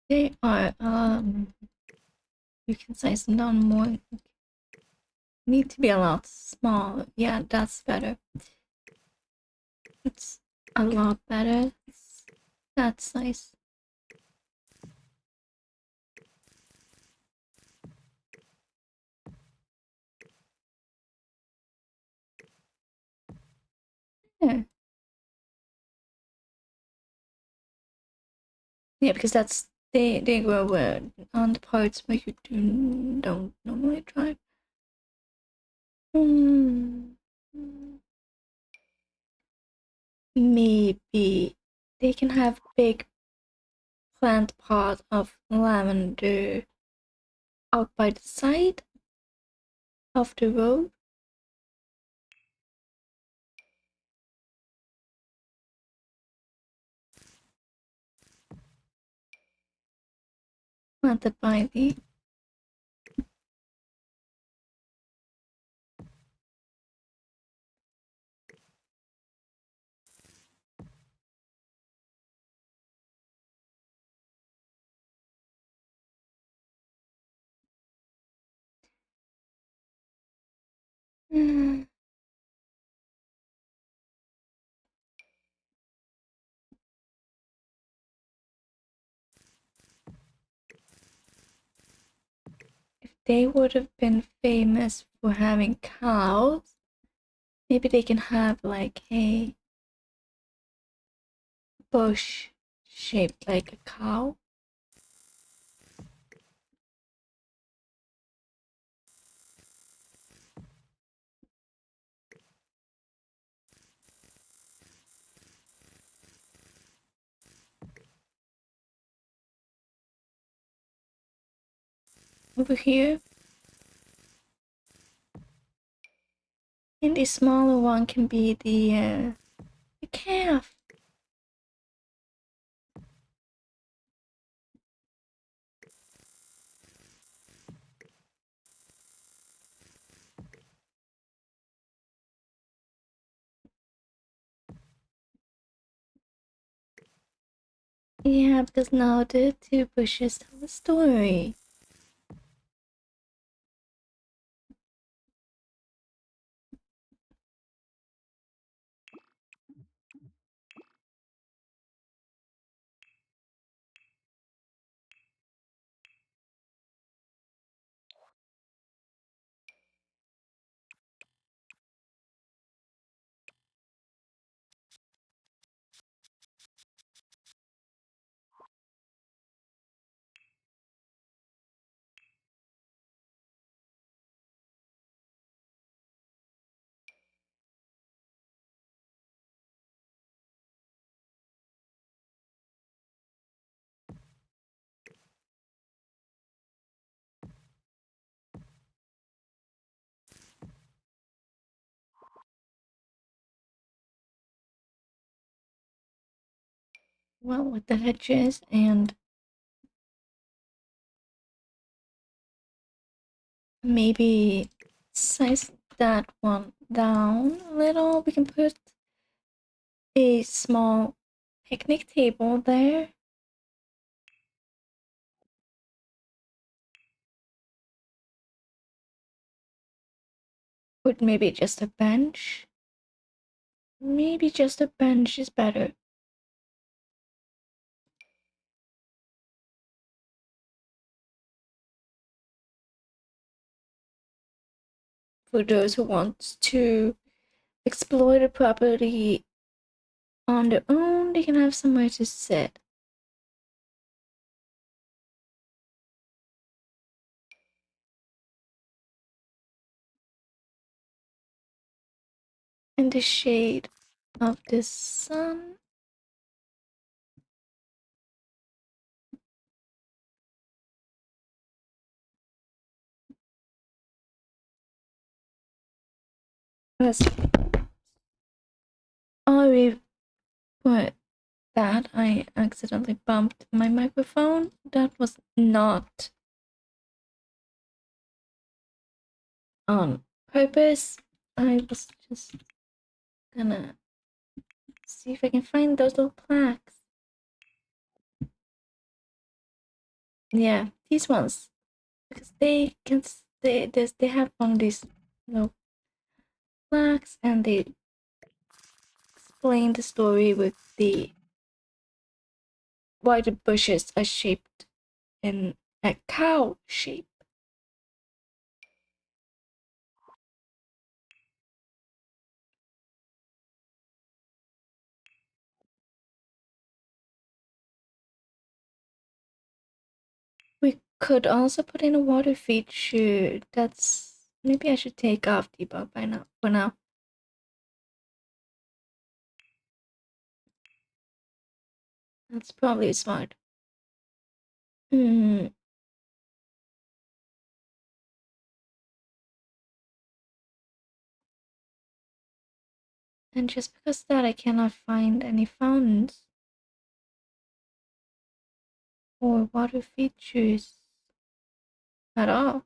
They are you can size them down more. Need to be a lot smaller. Yeah, that's better. It's a lot better. It's that size. Yeah. Yeah, because that's they grow on the parts where you don't normally drive. Maybe they can have big plant pot of lavender out by the side of the road. Planted by the if they would have been famous for having cows, maybe they can have like a bush shaped like a cow. Over here. And the smaller one can be the calf. Yeah, because now the two bushes tell a story. well, with the hedges, and maybe size that one down a little. We can put a small picnic table there. Or maybe just a bench. Maybe just a bench is better. For those who want to explore the property on their own, they can have somewhere to sit. In the shade of the sun. Sorry for that. I accidentally bumped my microphone. That was not on purpose. I was just gonna see if I can find those little plaques. Yeah, these ones, because they can they have one of these little plaques, and they explain the story with the why the bushes are shaped in a cow shape. We could also put in a water feature. That's maybe I should take off debug by now. For now, that's probably smart. Hmm. And just because that I cannot find any fountains or water features at all.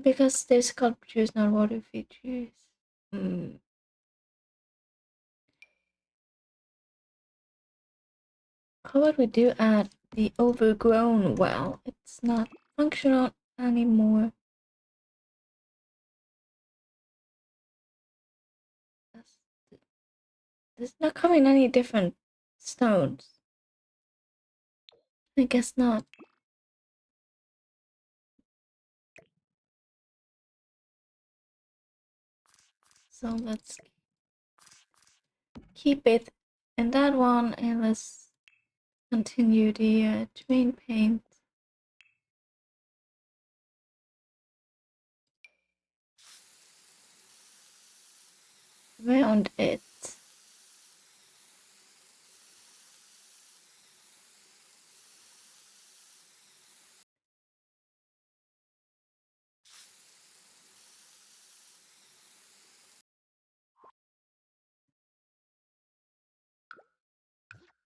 Because there's sculptures, not water features. Hmm. How about we do add the overgrown well? It's not functional anymore. There's not coming any different stones. I guess not. So let's keep it in that one, and let's continue the terrain paint. Around it.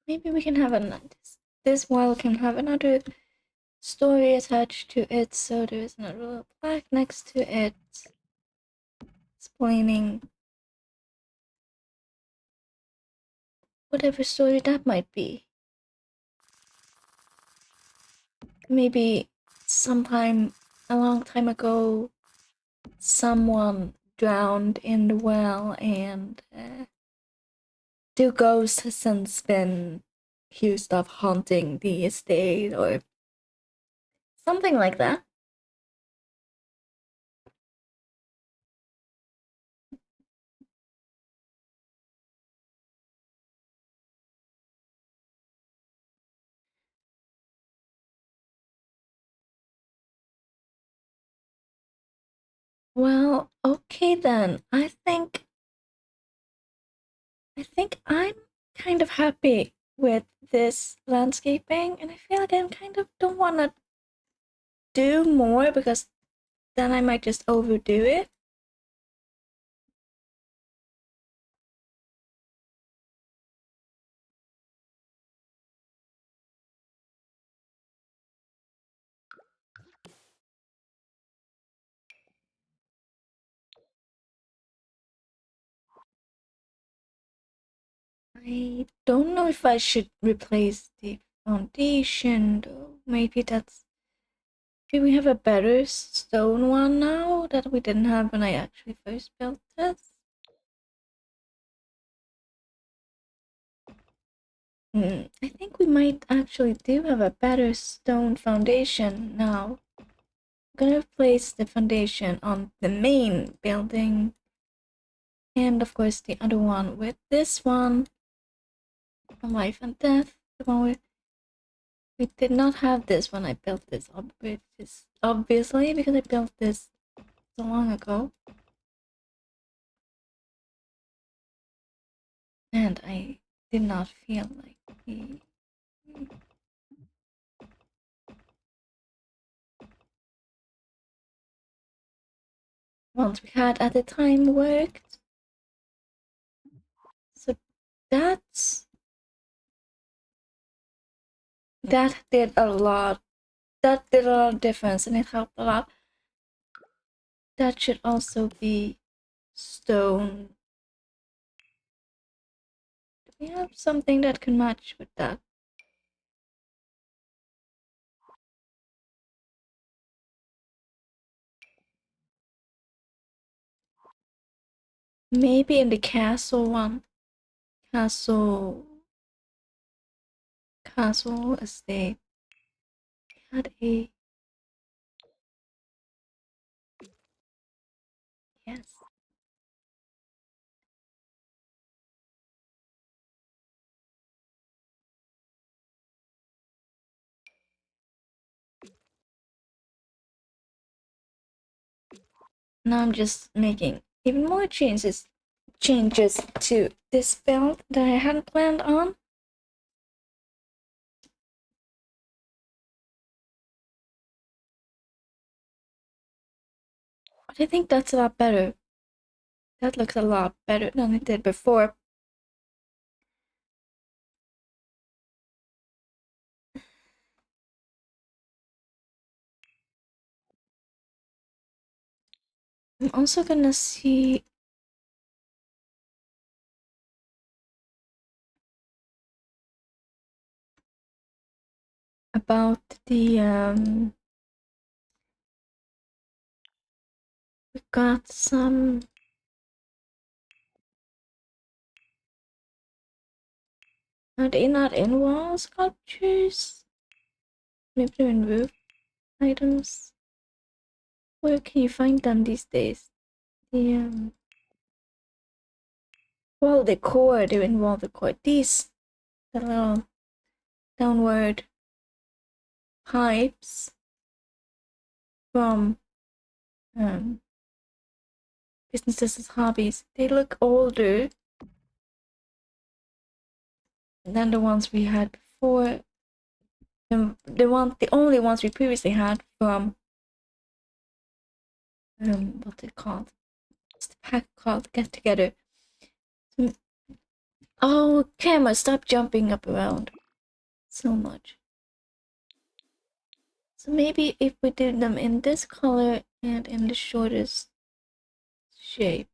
Maybe we can have this wall can have another story attached to it, so there's another little plaque next to it explaining whatever story that might be. Maybe sometime a long time ago, someone drowned in the well, and the ghost has since been accused of haunting the estate or something like that. Well, okay then. I think I'm kind of happy with this landscaping, and I feel like I kind of don't want to do more because then I might just overdo it. I don't know if I should replace the foundation though. Maybe we have a better stone one now that we didn't have when I actually first built this. I think we might actually do have a better stone foundation now. I'm gonna place the foundation on the main building. And of course the other one with this one. On life and death. The one with we did not have this when I built this, obviously because I built this so long ago. And I did not feel like the ones we had at the time worked. So that's that did a lot. That did a lot of difference and it helped a lot. That should also be stone. Do we have something that can match with that? Maybe in the castle one. Castle estate had a yes. Now I'm just making even more changes to this build that I hadn't planned on. But I think that's a lot better. That looks a lot better than it did before. I'm also gonna see about the we got some are they not in wall sculptures? Maybe they're in roof items. Where can you find them these days? The wall decor, they're in wall decor. These the little downward pipes from businesses as hobbies. They look older than the ones we had before. The only ones we previously had from what's it called? What's the pack called? Get together. Oh, camera, stop jumping up around so much. So maybe if we did them in this color and in the shortest shape.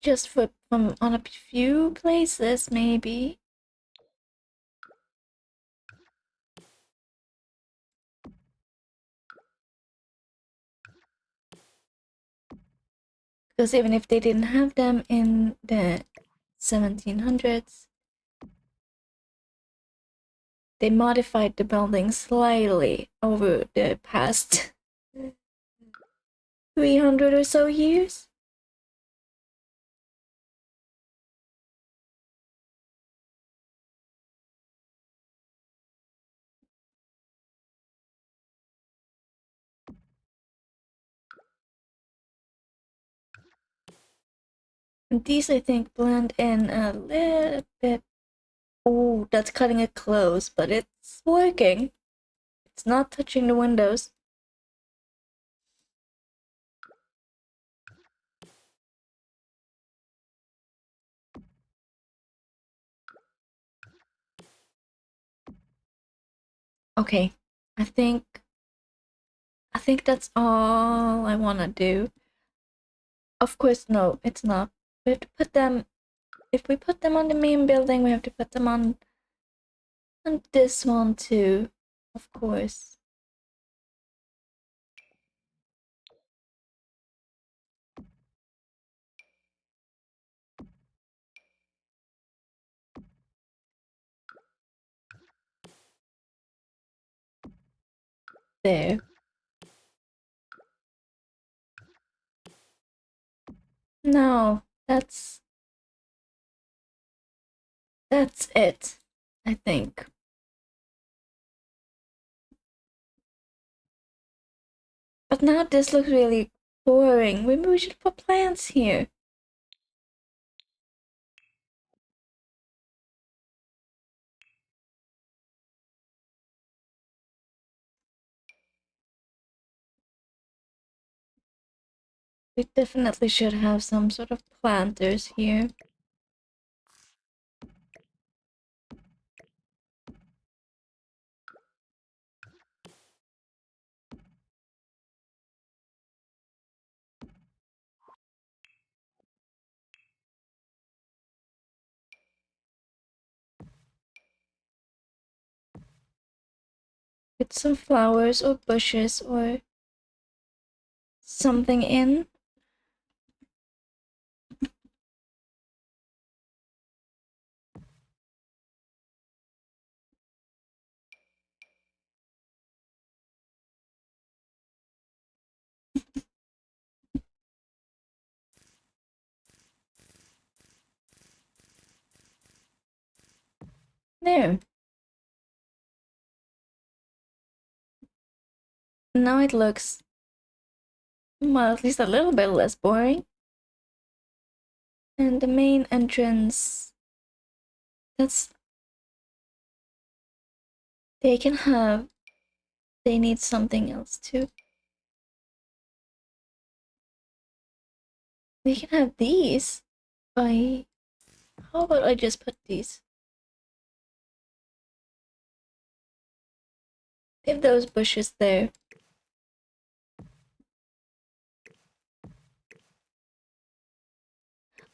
Just for from on a few places, maybe. Because even if they didn't have them in the 1700s, they modified the building slightly over the past 300 or so years. And these, I think, blend in a little bit. Oh, that's cutting it close, but it's working. It's not touching the windows. Okay, I think I think that's all I want to do. Of course, no, it's not. We have to put them, if we put them on the main building, we have to put them on this one too, of course. There. No, that's it, I think. But now this looks really boring. Maybe we should put plants here. We definitely should have some sort of planters here. With some flowers or bushes or something in. There. Now it looks, well, at least a little bit less boring. And the main entrance, that's, they can have, they need something else too. They can have these by, how about I just put these? Leave those bushes there.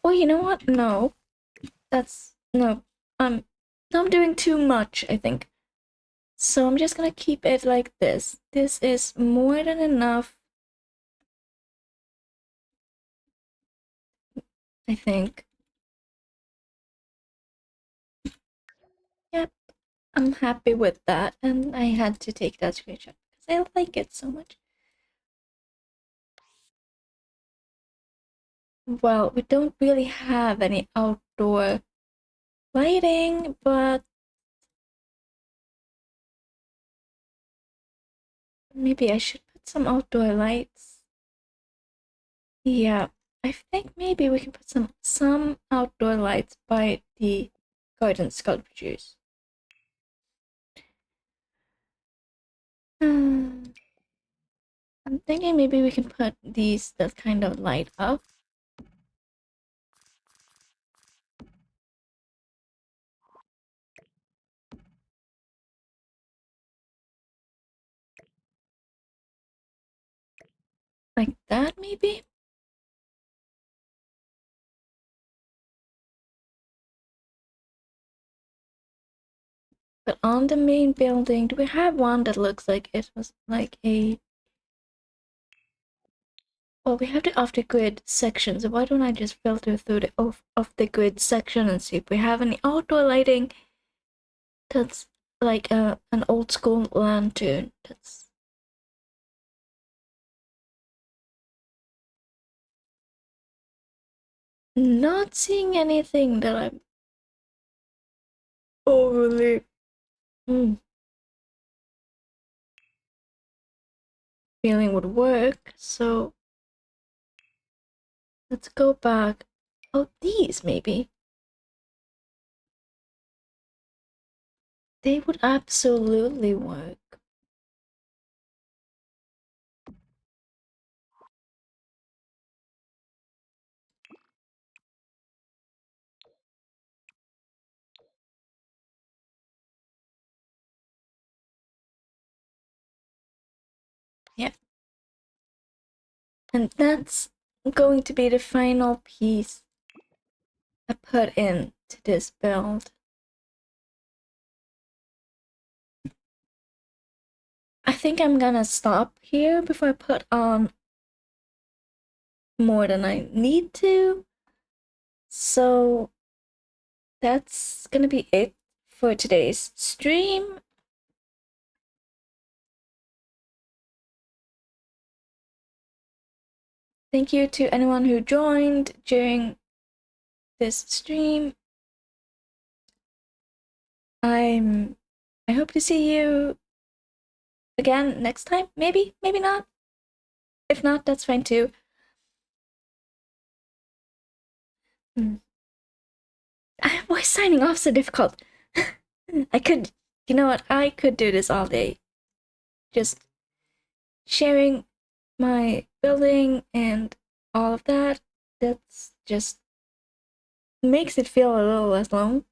Oh, you know what? No. That's, no. I'm doing too much, I think. So I'm just gonna keep it like this. This is more than enough, I think. Yep, I'm happy with that, and I had to take that screenshot because I like it so much. Well, we don't really have any outdoor lighting, but maybe I should put some outdoor lights. Yeah, I think maybe we can put some outdoor lights by the garden sculptures. I'm thinking maybe we can put these that kind of light up. Like that, maybe? But on the main building, do we have one that looks like it was like a... Well, we have the off-the-grid section, so why don't I just filter through the off-the-grid section and see if we have any outdoor lighting that's like an old-school lantern. That's... Not seeing anything that I'm overly feeling would work, so let's go back. Oh, these maybe. They would absolutely work. Yeah, And that's going to be the final piece I put into this build. I think I'm gonna stop here before I put on more than I need to. So that's gonna be it for today's stream. Thank you to anyone who joined during this stream. I hope to see you again next time. Maybe, maybe not. If not, that's fine too. Why signing off so difficult? I could, you know what? I could do this all day. Just sharing my building and all of that. That's just makes it feel a little less lonely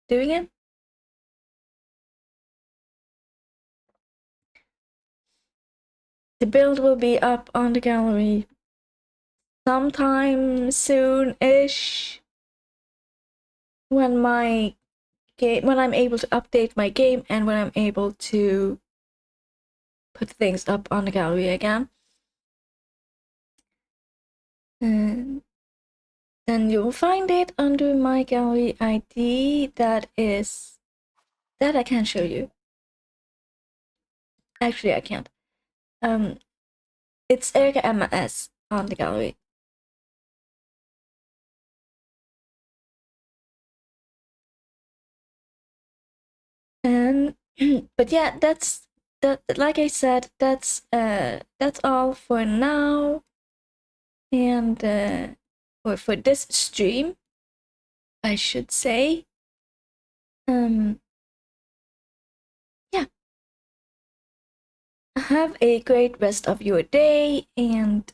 doing it. The build will be up on the gallery sometime soon-ish when my game, when I'm able to update my game and when I'm able to put things up on the gallery again. And then you'll find it under my gallery ID that I can't show you. Actually, I can't. It's Erica MS on the gallery. And but yeah, that's that. Like I said, that's all for now. And or for this stream, I should say. Yeah. Have a great rest of your day, and